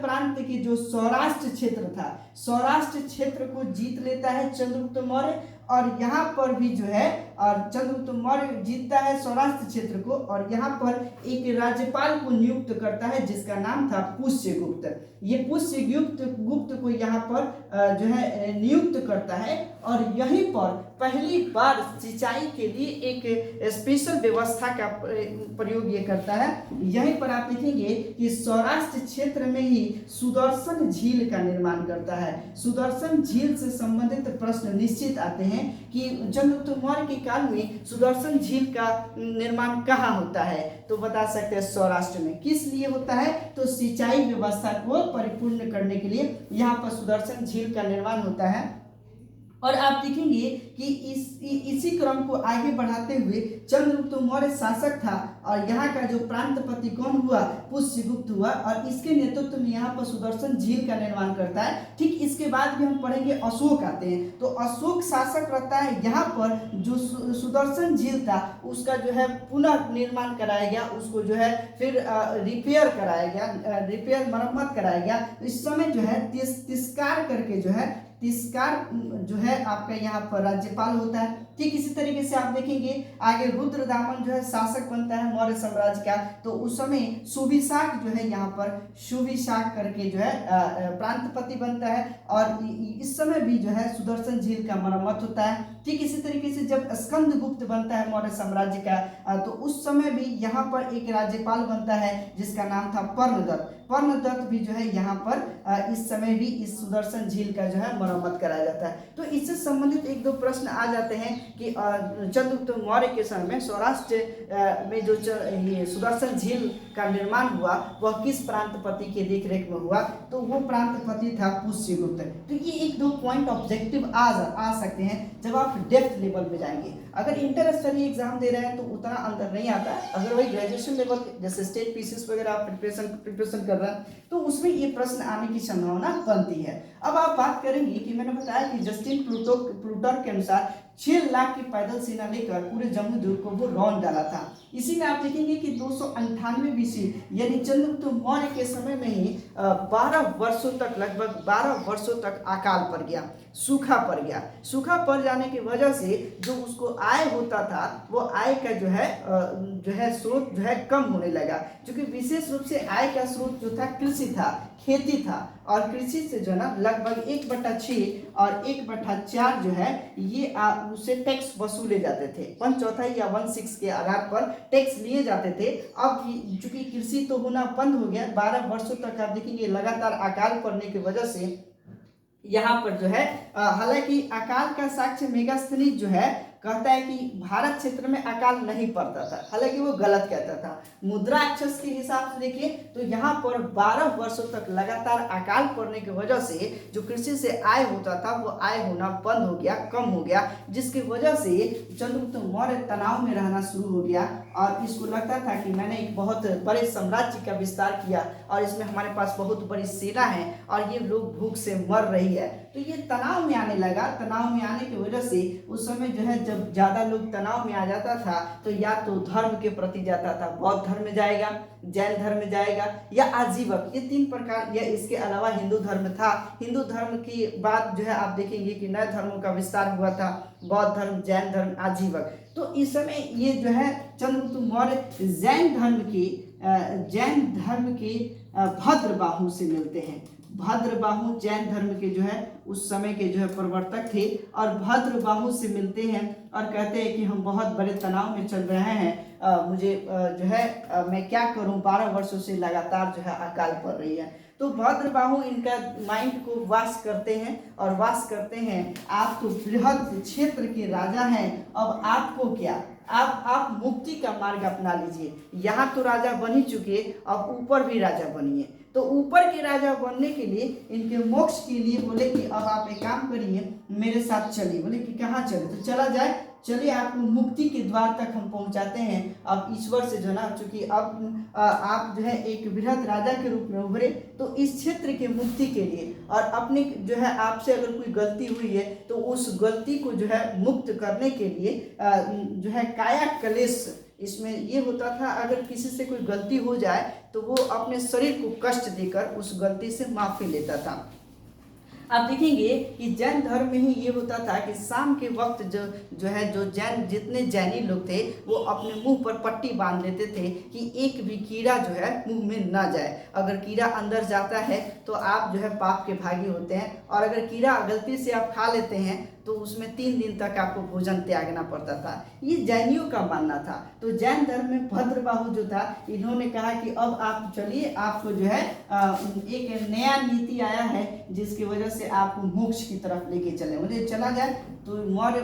प्रांत की जो सौराष्ट्र क्षेत्र था, सौराष्ट्र क्षेत्र को जीत लेता है चंद्रगुप्त मौर्य। और यहाँ पर भी जो है और चंद्रगुप्त मौर्य जीतता है सौराष्ट्र क्षेत्र को और यहाँ पर एक राज्यपाल को नियुक्त करता है जिसका नाम था पुष्यगुप्त। ये पुष्यगुप्त को यहाँ पर जो है नियुक्त करता है और यहीं पर पहली बार सिंचाई के लिए एक स्पेशल व्यवस्था का प्रयोग ये करता है। यहीं पर आप देखेंगे कि सौराष्ट्र क्षेत्र में ही सुदर्शन झील का निर्माण करता है। सुदर्शन झील से संबंधित प्रश्न निश्चित आते हैं कि चंद्रगुप्त मौर्य के काल में सुदर्शन झील का निर्माण कहाँ होता है, तो बता सकते हैं सौराष्ट्र में। किस लिए होता है? तो सिंचाई व्यवस्था को परिपूर्ण करने के लिए यहाँ पर सुदर्शन झील का निर्माण होता है। और आप देखेंगे कि इसी क्रम को आगे बढ़ाते हुए चंद्रगुप्त मौर्य शासक था और यहाँ का जो प्रांतपति कौन हुआ? पुष्यगुप्त हुआ और इसके नेतृत्व में यहाँ पर सुदर्शन झील का निर्माण करता है। ठीक इसके बाद भी हम पढ़ेंगे अशोक आते हैं, तो अशोक शासक रहता है। यहाँ पर जो सुदर्शन झील था उसका जो है पुनः निर्माण कराया गया, उसको जो है फिर रिपेयर कराया गया, रिपेयर मरम्मत कराया गया। इस समय जो है तिस्कार करके तिस्कार जो है आपका यहाँ पर राज्यपाल होता है। ठीक इसी तरीके से आप देखेंगे आगे रुद्रदामन जो है शासक बनता है मौर्य साम्राज्य का, तो उस समय सुविशाक जो है यहाँ पर सुविशाक करके जो है प्रांतपति बनता है और इस समय भी जो है सुदर्शन झील का मरम्मत होता है। ठीक इसी तरीके से जब स्कंदगुप्त बनता है मौर्य साम्राज्य का तो उस समय भी यहाँ पर एक राज्यपाल बनता है जिसका नाम था पर्णदत्त। पर्णदत्त भी जो है यहाँ पर इस समय भी इस सुदर्शन झील का जो है मरम्मत कराया जाता है। तो इससे संबंधित एक दो प्रश्न आ जाते हैं कि चंद्रगुप्त मौर्य के समय में सौराष्ट्र में जो ये सुदर्शन झील का निर्माण हुआ वह किस प्रांतपति के देखरेख में हुआ, तो वो प्रांतपति था पुष्यगुप्त। तो ये एक दो पॉइंट ऑब्जेक्टिव आ सकते हैं जब आप डेप्थ लेवल पे जाएंगे। अगर इंटर स्तरीय एग्जाम दे रहे हैं तो उतना अंदर नहीं आता है, अगर वही ग्रेजुएशन लेवल जैसे स्टेट पीसीएस वगैरह आप प्रिपरेशन कर रहे हैं तो उसमें ये प्रश्न आने की संभावना बनती है। अब आप बात करेंगे कि मैंने बताया कि जस्टिन प्लूटार्क के अनुसार 6 लाख की पैदल सेना लेकर पूरे जम्मू द्वीप को वो रौंद डाला था। इसी में आप देखेंगे कि 298 बीसी यानी चंद्रगुप्त मौर्य के समय में ही 12 वर्षों तक, लगभग 12 वर्षों तक अकाल पड़ गया, सूखा पड़ गया। सूखा पड़ जाने की वजह से जो उसको आय होता था वो आय का जो है स्रोत जो है कम होने लगा, क्योंकि विशेष रूप से आय का स्रोत जो था कृषि था, खेती था, और कृषि से जो है ना लगभग 1/6 और 1/4 जो है ये उससे टैक्स वसूले जाते थे, 1/4 या 1/6 के आधार पर टैक्स लिए जाते थे। अब चूंकि कृषि तो होना बंद हो गया, 12 वर्षों तक आप देखेंगे लगातार अकाल पड़ने की वजह से यहाँ पर जो है हालांकि अकाल का साक्ष्य मेगास्थनीज जो है कहता है कि भारत क्षेत्र में अकाल नहीं पड़ता था, हालांकि वो गलत कहता था। मुद्राक्षस के हिसाब से देखिए तो यहाँ पर 12 वर्षों तक लगातार अकाल पड़ने की वजह से जो कृषि से आय होता था वो आय होना बंद हो गया, कम हो गया, जिसकी वजह से चंद्रगुप्त मौर्य तनाव में रहना शुरू हो गया और इसको लगता था कि मैंने एक बहुत बड़े साम्राज्य का विस्तार किया और इसमें हमारे पास बहुत बड़ी सेना है और ये लोग भूख से मर रही है, तो ये तनाव में आने लगा। तनाव में आने की वजह से उस समय जो है जब ज्यादा लोग तनाव में आ जाता था तो या तो धर्म के प्रति जाता था, बौद्ध धर्म में जाएगा, जैन धर्म में जाएगा या आजीवक, ये 3 प्रकार, या इसके अलावा हिंदू धर्म था। हिंदू धर्म की बात जो है आप देखेंगे कि नए धर्मों का विस्तार हुआ था, बौद्ध धर्म, जैन धर्म, आजीवक। तो इस समय ये जो है चंद्रगुप्त मौर्य जैन धर्म की भद्रबाहु से मिलते हैं। भद्रबाहु जैन धर्म के जो है उस समय के जो है प्रवर्तक थे और भद्रबाहु से मिलते हैं और कहते हैं कि हम बहुत बड़े तनाव में चल रहे हैं, मुझे जो है मैं क्या करूं, 12 वर्षों से लगातार जो है अकाल पड़ रही है। तो भद्रबाहु इनका माइंड को वाश करते हैं और वाश करते हैं, आप तो बृहद क्षेत्र के राजा हैं, अब आपको क्या, आप मुक्ति का मार्ग अपना लीजिए। यहाँ तो राजा बन ही चुके, अब ऊपर भी राजा बनिए। तो ऊपर के राजा बनने के लिए, इनके मोक्ष के लिए बोले कि अब आप एक काम करिए, मेरे साथ चलिए। बोले कि कहाँ चले, तो चला जाए, चलिए आपको मुक्ति के द्वार तक हम पहुंचाते हैं। अब ईश्वर से जो ना, चूंकि अब आप जो है एक बृहद राजा के रूप में उभरे, तो इस क्षेत्र के मुक्ति के लिए और अपने जो है आपसे अगर कोई गलती हुई है तो उस गलती को जो है मुक्त करने के लिए जो है काया कलेश, इसमें ये होता था अगर किसी से कोई गलती हो जाए तो वो अपने शरीर को कष्ट देकर उस गलती से माफी लेता था। आप देखेंगे कि जैन धर्म में ही ये होता था कि शाम के वक्त जो जैन जितने जैनी लोग थे वो अपने मुंह पर पट्टी बांध लेते थे कि एक भी कीड़ा जो है मुंह में ना जाए। अगर कीड़ा अंदर जाता है तो आप जो है पाप के भागी होते हैं, और अगर कीड़ा गलती से आप खा लेते हैं तो उसमें 3 दिन तक आपको भोजन त्यागना पड़ता था। ये जैनियों का मानना था। तो जैन धर्म में भद्रबाहु जो था, इन्होंने कहा कि अब आप चलिए, आपको जो है एक नया नीति आया है जिसकी वजह से आपको मोक्ष की तरफ लेके चले, मुझे चला जाए। तो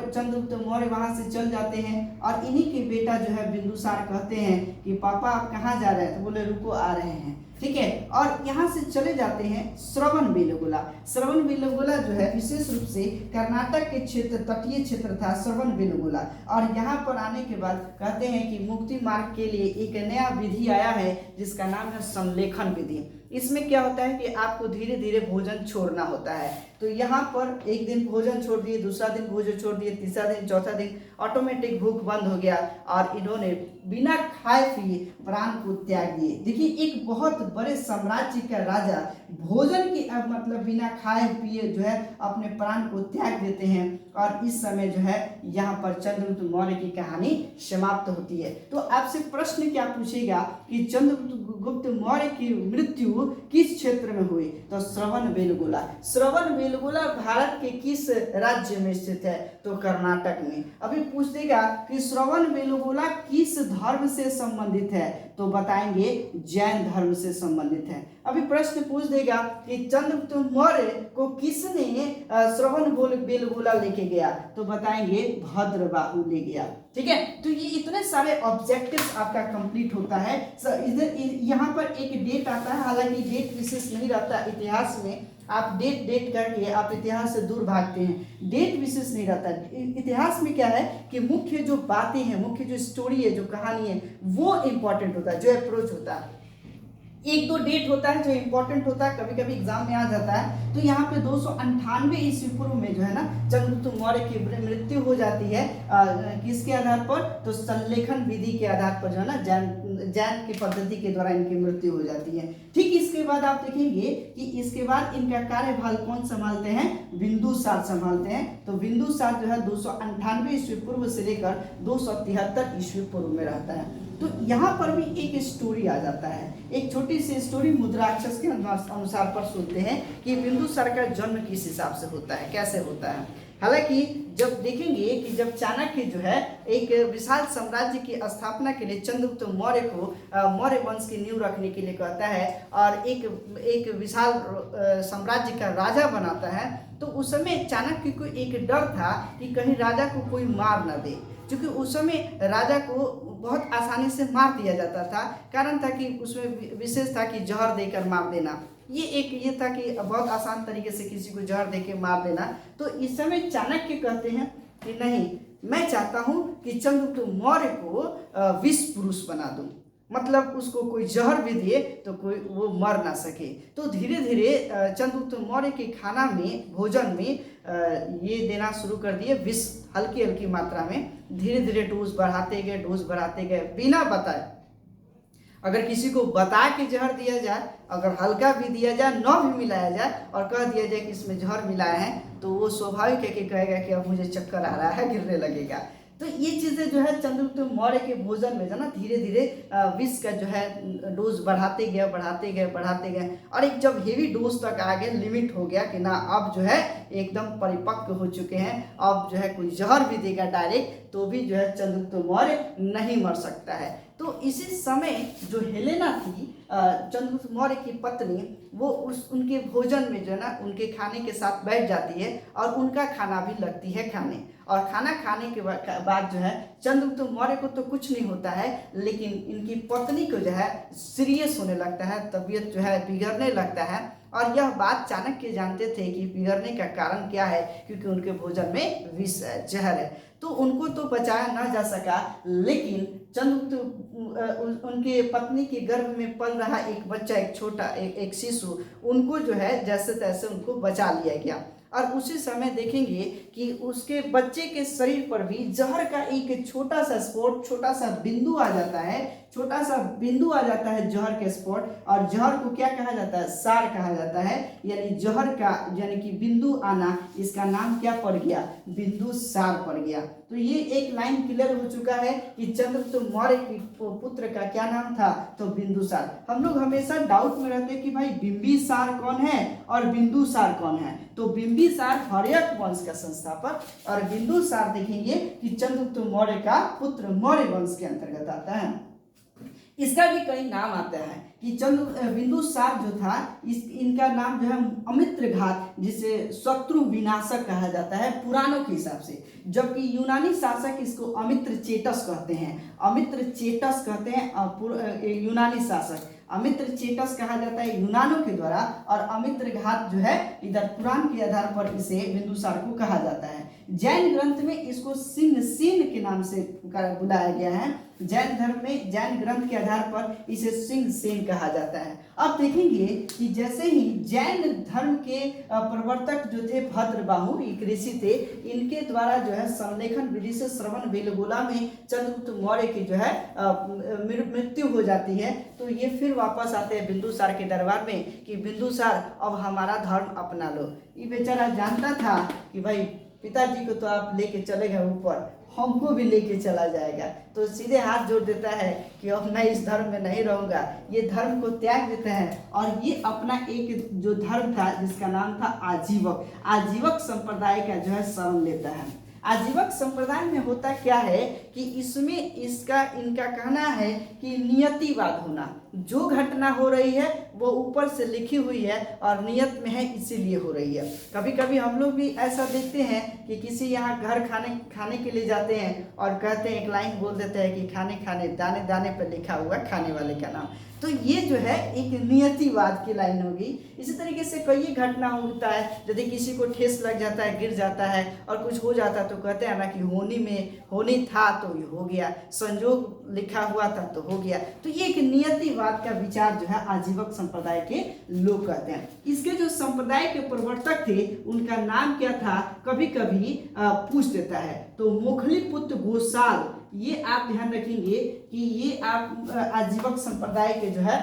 चंद्रगुप्त मौर्य वहां से चल जाते हैं और इन्हीं के बेटा जो है बिंदुसार कहते हैं कि पापा आप कहाँ जा रहे हैं, तो बोले रुको आ रहे हैं, ठीक है। और यहाँ से चले जाते हैं श्रवणबेलगोला। श्रवणबेलगोला जो है विशेष रूप से कर्नाटक के क्षेत्र, तटीय क्षेत्र था श्रवणबेलगोला। और यहाँ पर आने के बाद कहते हैं कि मुक्ति मार्ग के लिए एक नया विधि आया है जिसका नाम है संलेखन विधि। इसमें क्या होता है कि आपको धीरे धीरे भोजन छोड़ना होता है। तो यहाँ पर एक दिन भोजन छोड़ दिए, दूसरा दिन भोजन छोड़ दिए, तीसरा दिन, चौथा दिन ऑटोमेटिक भूख बंद हो गया और इन्होंने बिना खाए पिए प्राण को त्याग दिए। देखिए एक बहुत बड़े साम्राज्य का राजा भोजन की मतलब बिना खाए पिए जो है अपने प्राण को त्याग देते हैं और इस समय जो है यहाँ पर चंद्रगुप्त मौर्य की कहानी समाप्त होती है। तो आपसे प्रश्न क्या पूछेगा कि चंद्रगुप्त चंद्रगुप्त मौर्य की मृत्यु किस क्षेत्र में हुई? तो श्रवणबेलगोला। श्रवणबेलगोला भारत के किस राज्य में स्थित है? तो कर्नाटक में। अभी पूछ देगा कि श्रवणबेलगोला किस धर्म से संबंधित है? तो बताएंगे जैन धर्म से संबंधित है। अभी प्रश्न पूछ देगा कि चंद्रगुप्त मौर्य को किसने श्रवणबेलगोला लेके गया? तो बताएंगे भद्रबाहु ले गया। ठीक है, तो ये इतने सारे ऑब्जेक्टिव्स आपका कंप्लीट होता है। इधर यहाँ पर एक डेट आता है, हालांकि डेट विशेष नहीं रहता इतिहास में। आप डेट करके आप इतिहास से दूर भागते हैं, डेट विशेष नहीं रहता। इतिहास में क्या है कि मुख्य जो बातें हैं, मुख्य जो स्टोरी है, जो कहानी है, वो इंपॉर्टेंट होता है, जो अप्रोच होता है। एक दो डेट होता है जो इंपॉर्टेंट होता है, कभी कभी एग्जाम में आ जाता है। तो यहाँ पे 298 ईस्वी पूर्व में जो है ना चंद्रगुप्त मौर्य की मृत्यु हो जाती है। किसके आधार पर? तो संलेखन विधि के आधार पर जो है ना जैन की पद्धति के द्वारा इनकी मृत्यु हो जाती है। ठीक इसके बाद आप देखेंगे कि इसके बाद इनका कार्यभार कौन संभालते हैं? बिंदुसार संभालते हैं। तो बिंदुसार जो है 298 ईस्वी पूर्व से लेकर 273 ईस्वी पूर्व में रहता है। तो यहाँ पर भी एक स्टोरी आ जाता है, एक छोटी सी स्टोरी मुद्राक्षस के अनुसार पर सुनते हैं कि बिंदुसार का जन्म किस हिसाब से होता है, कैसे होता है। हालांकि जब देखेंगे कि जब चाणक्य जो है एक विशाल साम्राज्य की स्थापना के लिए चंद्रगुप्त मौर्य को मौर्य वंश की नींव रखने के लिए कहता है और एक विशाल साम्राज्य का राजा बनाता है, तो उस समय चाणक्य को एक डर था कि कहीं राजा को कोई मार न दे, क्योंकि उस समय राजा को बहुत आसानी से मार दिया जाता था। कारण था कि उसमें विशेष था कि जहर देकर मार देना, ये था कि बहुत आसान तरीके से किसी को जहर देकर मार देना। तो इस समय चाणक्य कहते हैं कि नहीं, मैं चाहता हूं कि चंद्रगुप्त मौर्य को विष पुरुष बना दूं, मतलब उसको कोई जहर भी दिए तो कोई वो मर ना सके। तो धीरे धीरे चंद्रगुप्त मौर्य के खाना में, भोजन में ये देना शुरू कर दिए विष, हल्की हल्की मात्रा में। धीरे धीरे डोज बढ़ाते गए बिना बताए। अगर किसी को बता के जहर दिया जाए, अगर हल्का भी दिया जाए, न भी मिलाया जाए और कह दिया जाए कि इसमें जहर मिलाया है, तो वो स्वाभाविक है कि कहेगा कि अब मुझे चक्कर आ रहा है, गिरने लगेगा। तो ये चीज़ें जो है चंद्रगुप्त मौर्य के भोजन में जो ना धीरे धीरे विष का जो है डोज बढ़ाते गए और एक जब हेवी डोज तक आ गए, लिमिट हो गया कि ना अब जो है एकदम परिपक्व हो चुके हैं, अब जो है कोई जहर भी देगा डायरेक्ट तो भी जो है चंद्रगुप्त मौर्य नहीं मर सकता है। तो इसी समय जो हेलेना थी चंद्रगुप्त मौर्य की पत्नी, वो उनके भोजन में जो है ना उनके खाने के साथ बैठ जाती है और उनका खाना भी लगती है खाने। और खाना खाने के बाद जो है चंद्रगुप्त मौर्य को तो कुछ नहीं होता है, लेकिन इनकी पत्नी को जो है सीरियस होने लगता है, तबीयत जो है बिगड़ने लगता है। और यह बात चाणक्य जानते थे कि बिगड़ने का कारण क्या है, क्योंकि उनके भोजन में विष है, जहर है। तो उनको तो बचाया ना जा सका, लेकिन चंद्रगुप्त उनके पत्नी के गर्भ में पल रहा एक बच्चा, एक छोटा एक शिशु, उनको जो है जैसे तैसे उनको बचा लिया गया। और उसी समय देखेंगे कि उसके बच्चे के शरीर पर भी जहर का एक छोटा सा स्पॉट, छोटा सा बिंदु आ जाता है जहर के स्पॉट। और जहर को क्या कहा जाता है? सार कहा जाता है। यानी जहर का यानी कि बिंदु आना, इसका नाम क्या पड़ गया? बिंदुसार पड़ गया। तो ये एक लाइन क्लियर हो चुका है कि चंद्रगुप्त मौर्य की पुत्र का क्या नाम था? तो बिंदुसार। हम लोग हमेशा डाउट में रहते हैं कि भाई बिंबिसार कौन है और बिंदुसार कौन है। तो बिंबिसार हर्यक वंश का संस्थापक और बिंदुसार देखेंगे कि चंद्रगुप्त मौर्य का पुत्र मौर्य वंश के अंतर्गत आता है। इसका भी कई नाम आता है कि बिंदुसार जो था, इनका नाम जो है अमित्र घात, जिसे शत्रु विनाशक कहा जाता है पुराणों के हिसाब से, जबकि यूनानी शासक इसको अमित्र चेटस कहते हैं यूनानी शासक अमित्र चेटस कहा जाता है यूनानियों के द्वारा, और अमित्र घात जो है इधर पुराण के आधार पर इसे बिंदुसार को कहा जाता है। जैन ग्रंथ में इसको सिंह सेन के नाम से बुलाया गया है। जैन धर्म में जैन ग्रंथ के आधार पर इसे सिंह सेन कहा जाता है। अब देखेंगे कि जैसे ही जैन धर्म के प्रवर्तक जो थे भद्रबाहु, एक ऋषि थे, इनके द्वारा जो है संलेखन विधि से श्रवणबेलगोला में चंद्रगुप्त मौर्य की जो है मृत्यु हो जाती है। तो ये फिर वापस आते हैं बिंदुसार के दरबार में कि बिंदुसार अब हमारा धर्म अपना लो। ये बेचारा जानता था कि भाई पिताजी को तो आप लेके चले गए ऊपर, हमको भी लेके चला जाएगा। तो सीधे हाथ जोड़ देता है कि अब मैं इस धर्म में नहीं रहूँगा, ये धर्म को त्याग देता है और ये अपना एक जो धर्म था जिसका नाम था आजीवक संप्रदाय का जो है शरण लेता है। आजीवक संप्रदाय में होता क्या है कि इसमें इनका कहना है कि नियतिवाद होना, जो घटना हो रही है वो ऊपर से लिखी हुई है और नियत में है, इसीलिए हो रही है। कभी कभी हम लोग भी ऐसा देखते हैं कि किसी यहाँ घर खाने के लिए जाते हैं और कहते हैं, एक लाइन बोल देते हैं कि खाने दाने दाने पर लिखा हुआ खाने वाले का नाम। तो ये जो है एक नियतिवाद की लाइन होगी। इसी तरीके से कई घटना होता है, यदि किसी को ठेस लग जाता है, गिर जाता है और कुछ हो जाता है तो कहते हैं ना कि होनी था तो ये हो गया, संजोग लिखा हुआ था तो हो गया। तो ये एक नियतिवाद का विचार जो है आजीवक संप्रदाय के लोग कहते हैं। इसके जो संप्रदाय के प्रवर्तक थे उनका नाम क्या था, कभी कभी पूछ देता है। तो मोखलीपुत्र गोसाल, ये आप ध्यान रखेंगे कि ये आप आजीवक संप्रदाय के जो है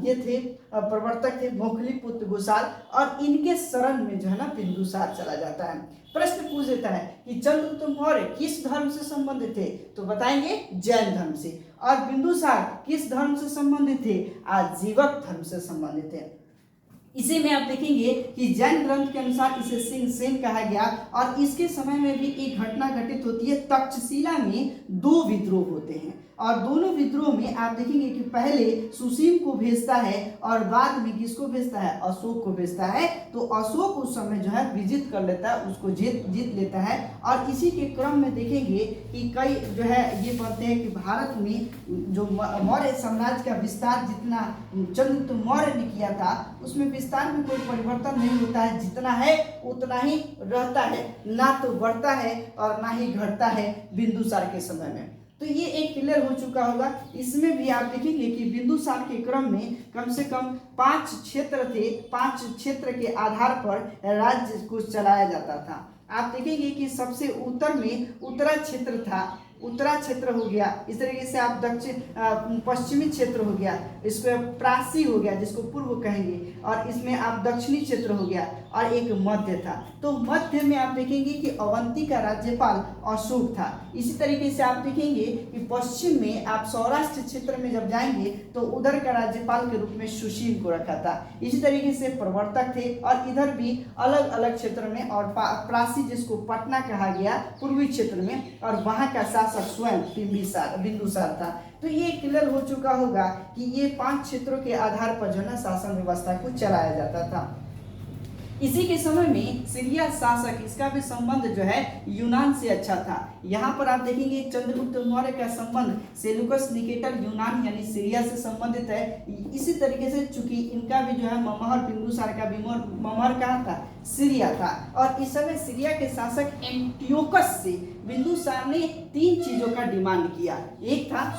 ये थे प्रवर्तक थे मोखलीपुत्र गोसाल, और इनके शरण में जो है ना बिंदुसार चला जाता है। प्रश्न पूछ देता है कि चंद्रगुप्त मौर्य किस धर्म से संबंधित थे, तो बताएंगे जैन धर्म से। और बिंदुसार किस धर्म से संबंधित थे, आजीवक धर्म से संबंधित थे। इसी में आप देखेंगे कि जैन ग्रंथ के अनुसार इसे सिंह सेन कहा गया। और इसके समय में भी एक घटना घटित होती है, तक्षशिला में 2 विद्रोह होते हैं और दोनों विद्रोह में आप देखेंगे कि पहले सुसीम को भेजता है और बाद में किसको भेजता है, अशोक को भेजता है। तो अशोक उस समय जो है विजित कर लेता है, उसको जीत लेता है। और इसी के क्रम में देखेंगे कि कई जो है ये बनते हैं कि भारत में जो मौर्य साम्राज्य का विस्तार जितना चंद्रगुप्त मौर्य ने किया था उसमें विस्तार में कोई परिवर्तन नहीं होता है, जितना है उतना ही रहता है, ना तो बढ़ता है और ना ही घटता है बिंदुसार के समय में। तो ये एक क्लियर हो चुका होगा। इसमें भी आप देखेंगे कि बिंदुसार के क्रम में कम से कम 5 क्षेत्र थे, 5 क्षेत्र के आधार पर राज्य को चलाया जाता था। आप देखेंगे कि सबसे उत्तर में उत्तरा क्षेत्र था, उत्तरा क्षेत्र हो गया। इस तरीके से आप पश्चिमी क्षेत्र हो गया, इसको प्रासी हो गया जिसको पूर्व कहेंगे, और इसमें आप दक्षिणी क्षेत्र हो गया, और एक मध्य था। तो मध्य में आप देखेंगे कि अवंती का राज्यपाल अशोक था। इसी तरीके से आप देखेंगे कि पश्चिम में आप सौराष्ट्र क्षेत्र में जब जाएंगे तो उधर का राज्यपाल के रूप में सुशील को रखा था। इसी तरीके से प्रवर्तक थे, और इधर भी अलग अलग क्षेत्र में, और प्रासी जिसको पटना कहा गया पूर्वी क्षेत्र में, और वहाँ का शासक स्वयं बिंदुसार था। तो ये क्लियर हो चुका होगा कि ये 5 क्षेत्रों के आधार पर जो है ना शासन व्यवस्था को चलाया जाता था। इसी के समय में सीरिया शासक, इसका भी संबंध जो है यूनान से अच्छा था। यहाँ पर आप देखेंगे चंद्रगुप्त मौर्य का संबंध सेलुकस निकेटर यूनान यानी सीरिया से संबंधित है। इसी तरीके से चूंकि इनका भी जो है ममहर बिंदुसार का भी ममहर कहाँ था, सीरिया था। और इस समय सीरिया के शासक एंटियोकस से बिंदुसार ने 3 चीजों का डिमांड किया। एक था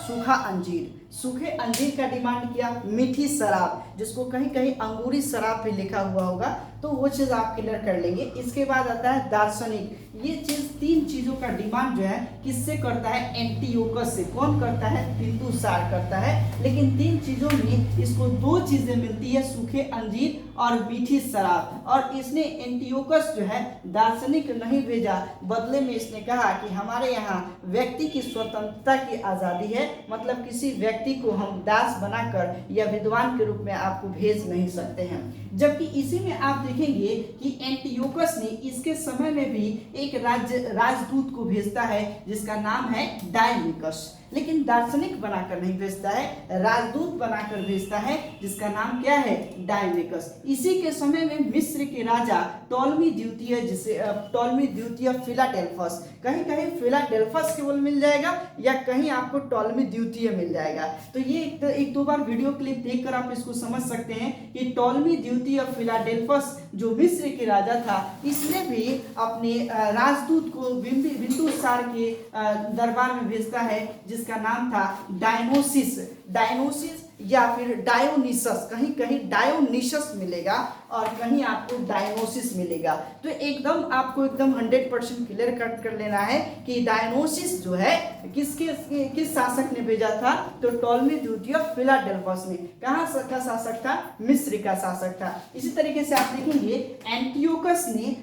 सूखे अंजीर का डिमांड किया, मीठी शराब जिसको कहीं कहीं अंगूरी शराब भी लिखा हुआ होगा, तो वो चीज़ आप क्लियर कर लेंगे। इसके बाद आता है दार्शनिक। ये चीज़ 3 चीज़ों का डिमांड जो है किससे करता है, एंटियोकस से। कौन करता है, बिंदुसार करता है। लेकिन 3 चीज़ों में इसको 2 चीज़ें मिलती है, सूखे अंजीर और मीठी शराब। और इसने एंटियोकस जो है दार्शनिक नहीं भेजा, बदले में इसने कहा कि हमारे यहाँ व्यक्ति की स्वतंत्रता की आज़ादी है, मतलब किसी व्यक्ति को हम दास बनाकर या विद्वान के रूप में आपको भेज नहीं सकते हैं। जबकि इसी में आप देखेंगे कि एंटियोकस ने इसके समय में भी एक राजदूत को भेजता है जिसका नाम है डायमिकस, लेकिन दार्शनिक बनाकर नहीं भेजता है, राजदूत बनाकर भेजता है जिसका नाम क्या है, डायमिकस। इसी के समय में मिस्र के राजा टॉलमी द्वितीय, जिसे टॉलमी द्वितीय फिलाडेल्फस, कहीं कहीं फिलाडेल्फस केवल मिल जाएगा या कहीं आपको टॉलमी द्वितीय मिल जाएगा। तो ये एक 2 बार वीडियो क्लिप देखकर आप इसको समझ सकते हैं कि टॉलमी द्वितीय फिलाडेल्फस जो मिस्र के राजा था, इसने भी अपने राजदूत को बिंदुसार के दरबार में भेजता है जिसका नाम था डायनोसिस या फिर डायोनिसस, कहीं कहीं डायोनिसस मिलेगा। और कहीं आपको डायनोसिस मिलेगा। तो एकदम आपको एकदम 100% क्लियर कट कर लेना है कि डायनोसिस जो है किस शासक ने भेजा था, तो टॉलमी द्वितीय फिलाडेल्फस ने। कहाँ का शासक था? मिस्र का शासक था। इसी तरीके से आप देखेंगे एंटियोकस ने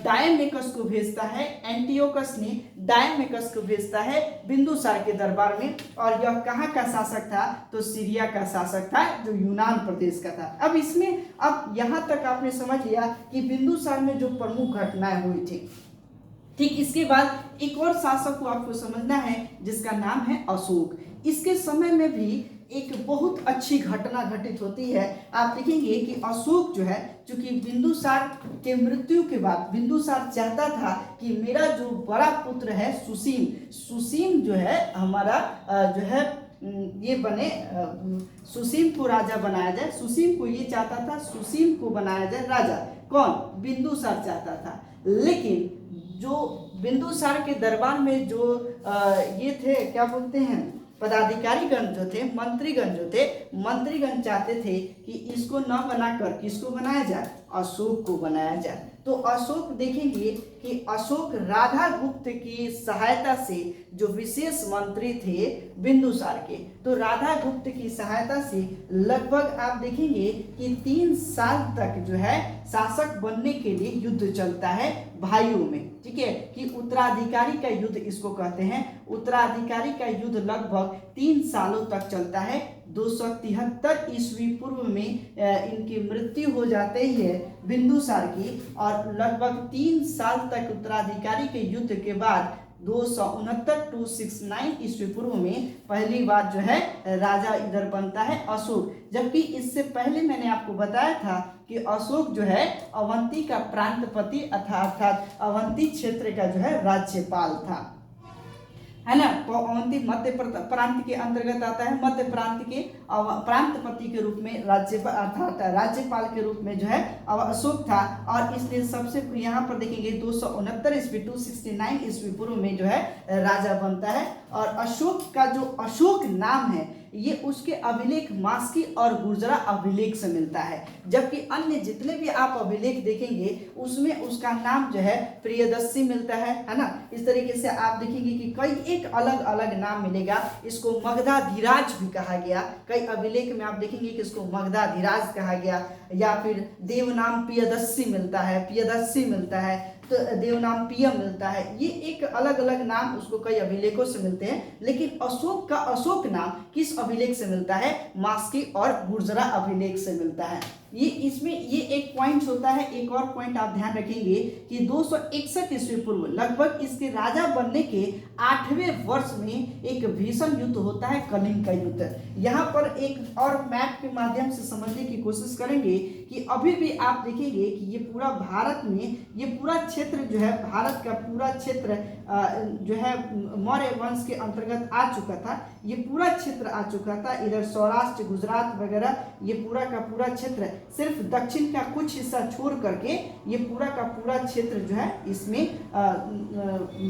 डायमेकस को भेजता है, एंटियोकस ने डायमेकस को भेजता है बिंदुसार के दरबार में। और यह कहाँ का शासक था? तो सीरिया का शासक था, जो यूनान प्रदेश का था। अब इसमें अब यहाँ तक आपने समझ लिया कि बिंदुसार में जो प्रमुख घटनाएं हुई थी। ठीक, इसके बाद एक और शासक को आपको समझना है जिसका नाम है अशोक। इसके समय में भी एक बहुत अच्छी घटना घटित होती है। आप देखेंगे कि अशोक जो है, चूंकि बिंदुसार के मृत्यु के बाद बिंदुसार चाहता था कि मेरा जो बड़ा पुत्र है सुसीम जो है हमारा जो है ये बने, सुसीम को राजा बनाया जाए। सुसीम को ये चाहता था, सुसीम को बनाया जाए राजा। कौन? बिंदुसार चाहता था। लेकिन जो बिंदुसार के दरबार में जो ये थे, क्या बोलते हैं, पदाधिकारीगण जो थे, मंत्रीगण चाहते थे कि इसको न बनाकर किसको बनाया जाए? अशोक को बनाया जाए। तो अशोक देखेंगे कि अशोक राधा गुप्त की सहायता से, जो विशेष मंत्री थे बिंदुसार के, तो राधा गुप्त की सहायता से लगभग आप देखेंगे कि 3 साल तक जो है शासक बनने के लिए युद्ध चलता है भाइयों में। ठीक है, कि उत्तराधिकारी का युद्ध इसको कहते हैं। उत्तराधिकारी का युद्ध लगभग 3 सालों तक चलता है। 273 ईस्वी पूर्व में इनकी मृत्यु हो जाती है बिंदुसार की, और लगभग 3 साल तक उत्तराधिकारी के युद्ध के बाद 269 ईस्वी पूर्व में पहली बार जो है राजा इधर बनता है अशोक। जबकि इससे पहले मैंने आपको बताया था कि अशोक जो है अवंती का प्रांतपति अर्थात अवंती क्षेत्र का जो है राज्यपाल था, है ना। तो अवंती मध्य प्रांत के अंतर्गत आता है। मध्य प्रांत के प्रांतपति के रूप में अर्थात राज्यपाल के रूप में जो है अशोक था। और इसलिए सबसे यहाँ पर देखेंगे 269 ईस्वी 269 ईस्वी पूर्व में जो है राजा बनता है। और अशोक का जो अशोक नाम है ये उसके अभिलेख मास्की और गुर्जरा अभिलेख से मिलता है। जबकि अन्य जितने भी आप अभिलेख देखेंगे उसमें उसका नाम जो है प्रियदर्शी मिलता है ना। इस तरीके से आप देखेंगे कि कई एक अलग अलग नाम मिलेगा। इसको मगधाधिराज भी कहा गया। कई अभिलेख में आप देखेंगे कि इसको मगधाधिराज कहा गया, या फिर देवनाम प्रियदर्शी मिलता है, प्रियदर्शी मिलता है, तो देवनाम पियम मिलता है। ये एक अलग अलग नाम उसको कई अभिलेखों से मिलते हैं। लेकिन अशोक का अशोक नाम किस अभिलेख से मिलता है? मास्की और गुर्जरा अभिलेख से मिलता है। ये इसमें ये एक पॉइंट होता है। एक और पॉइंट आप ध्यान रखेंगे कि 261 ईस्वी पूर्व लगभग इसके राजा बनने के 8वें वर्ष में एक भीषण युद्ध होता है, कलिंग का युद्ध। यहाँ पर एक और मैप के माध्यम से समझने की कोशिश करेंगे कि अभी भी आप देखेंगे कि ये पूरा भारत में ये पूरा क्षेत्र जो है, भारत का पूरा क्षेत्र जो है मौर्य वंश के अंतर्गत आ चुका था। ये पूरा क्षेत्र आ चुका था। इधर सौराष्ट्र, गुजरात वगैरह ये पूरा का पूरा क्षेत्र, सिर्फ दक्षिण का कुछ हिस्सा छोड़ करके ये पूरा का पूरा क्षेत्र जो है इसमें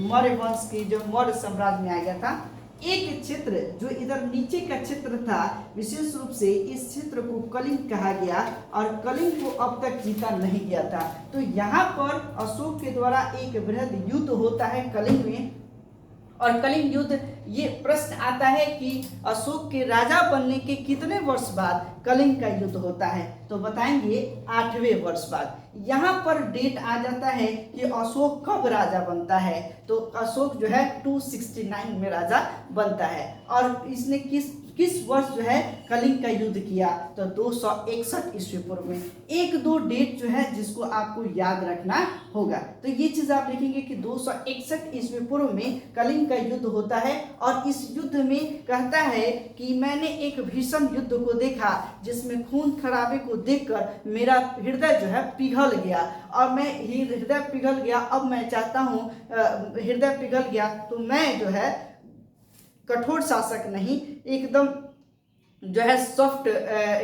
मौर्य वंश के जो मौर्य साम्राज्य में आ गया था। एक क्षेत्र जो इधर नीचे का क्षेत्र था, विशेष रूप से इस क्षेत्र को कलिंग कहा गया और कलिंग को अब तक जीता नहीं गया था। तो यहाँ पर अशोक के द्वारा एक बृहद युद्ध होता है कलिंग में। और कलिंग युद्ध, ये प्रश्न आता है कि अशोक के राजा बनने के कितने वर्ष बाद कलिंग का युद्ध होता है? तो बताएंगे 8वें वर्ष बाद। यहाँ पर डेट आ जाता है कि अशोक कब राजा बनता है। तो अशोक जो है 269 में राजा बनता है। और इसने किस वर्ष जो है कलिंग का युद्ध किया? तो 261 ईस्वी पूर्व में। 1-2 डेट जो है जिसको आपको याद रखना होगा। तो ये चीज आप देखेंगे कि 261 ईस्वी पूर्व में कलिंग का युद्ध होता है। और इस युद्ध में कहता है कि मैंने एक भीषण युद्ध को देखा जिसमें खून खराबे को देखकर मेरा हृदय जो है पिघल गया। और मैं हृदय पिघल गया, अब मैं चाहता हूँ हृदय पिघल गया तो मैं जो है कठोर शासक नहीं, एकदम जो है सॉफ्ट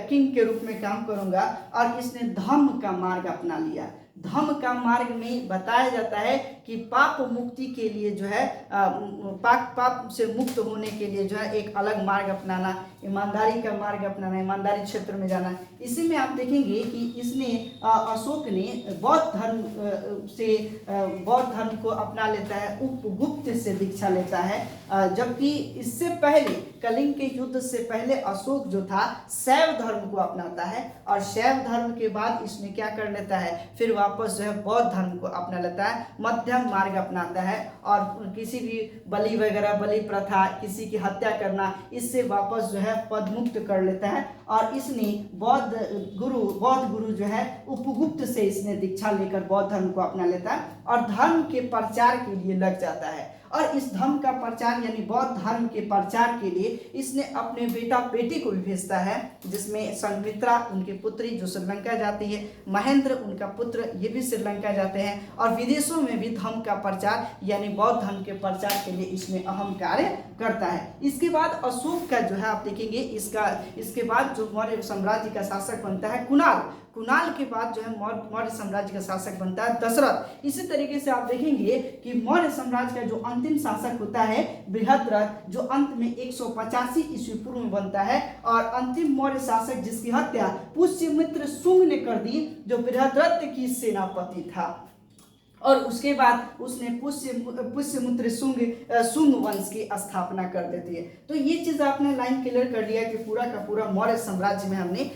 किंग के रूप में काम करूंगा। और इसने धर्म का मार्ग अपना लिया। धम्म का मार्ग में बताया जाता है कि पाप मुक्ति के लिए जो है पाप से मुक्त होने के लिए जो है एक अलग मार्ग अपनाना, ईमानदारी का मार्ग अपनाना, ईमानदारी क्षेत्र में जाना। इसी में आप देखेंगे कि इसने अशोक ने बौद्ध धर्म को अपना लेता है, उपगुप्त से दीक्षा लेता है, जबकि इससे पहले कलिंग के युद्ध से पहले अशोक जो था शैव धर्म को अपनाता है, और शैव धर्म के बाद इसमें क्या कर लेता है, फिर वापस जो है बौद्ध धर्म को अपना लेता है, मध्यम मार्ग अपनाता है, और किसी भी बलि वगैरह, बलि प्रथा, किसी की हत्या करना, इससे वापस जो है पदमुक्त कर लेता है। और इसने बौद्ध गुरु जो है उपगुप्त से इसने दीक्षा लेकर बौद्ध धर्म को अपना लेता है और धर्म के प्रचार के लिए लग जाता है। और इस धर्म का प्रचार यानी बौद्ध धर्म के प्रचार के लिए इसने अपने बेटा बेटी को भी भेजता है, जिसमें संघमित्रा उनकी पुत्री जो श्रीलंका जाती है, महेंद्र उनका पुत्र ये भी श्रीलंका जाते हैं, और विदेशों में भी धर्म का प्रचार यानी बौद्ध धर्म के प्रचार के लिए इसमें अहम कार्य करता है। इसके बाद अशोक का जो है आप देखेंगे इसके बाद जो मौर्य साम्राज्य का शासक बनता है कुणाल के बाद जो है मौर्य साम्राज्य का शासक बनता है दशरथ। इसी तरीके से आप देखेंगे कि मौर्य साम्राज्य का जो अंतिम शासक होता है बृहद्रथ, जो अंत में 185 ईस्वी पूर्व में बनता है, और अंतिम मौर्य शासक जिसकी हत्या पुष्यमित्र शुंग ने कर दी, जो बृहद्रथ की सेनापति था, और उसके बाद उसने पुष्यमित्र शुंग वंश की स्थापना कर देती है। तो ये चीज़ आपने लाइन क्लियर कर लिया कि पूरा का पूरा मौर्य साम्राज्य में हमने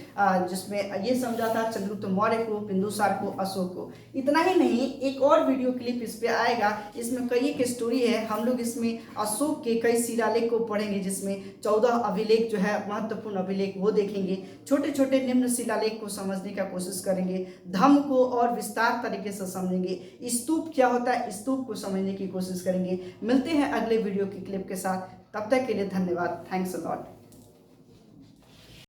जिसमें ये समझा था चंद्रगुप्त मौर्य को, बिंदुसार को, अशोक को। इतना ही नहीं, एक और वीडियो क्लिप इस पे आएगा, इसमें कई एक स्टोरी है। हम लोग इसमें अशोक के कई शिलालेख को पढ़ेंगे, जिसमें 14 अभिलेख जो है महत्वपूर्ण अभिलेख वो देखेंगे, छोटे छोटे निम्न शिलालेख को समझने का कोशिश करेंगे, धम्म को और विस्तार तरीके से समझेंगे, स्तूप क्या होता है स्तूप को समझने की कोशिश करेंगे। मिलते हैं अगले वीडियो की क्लिप के साथ, तब तक के लिए धन्यवाद। Thanks a lot.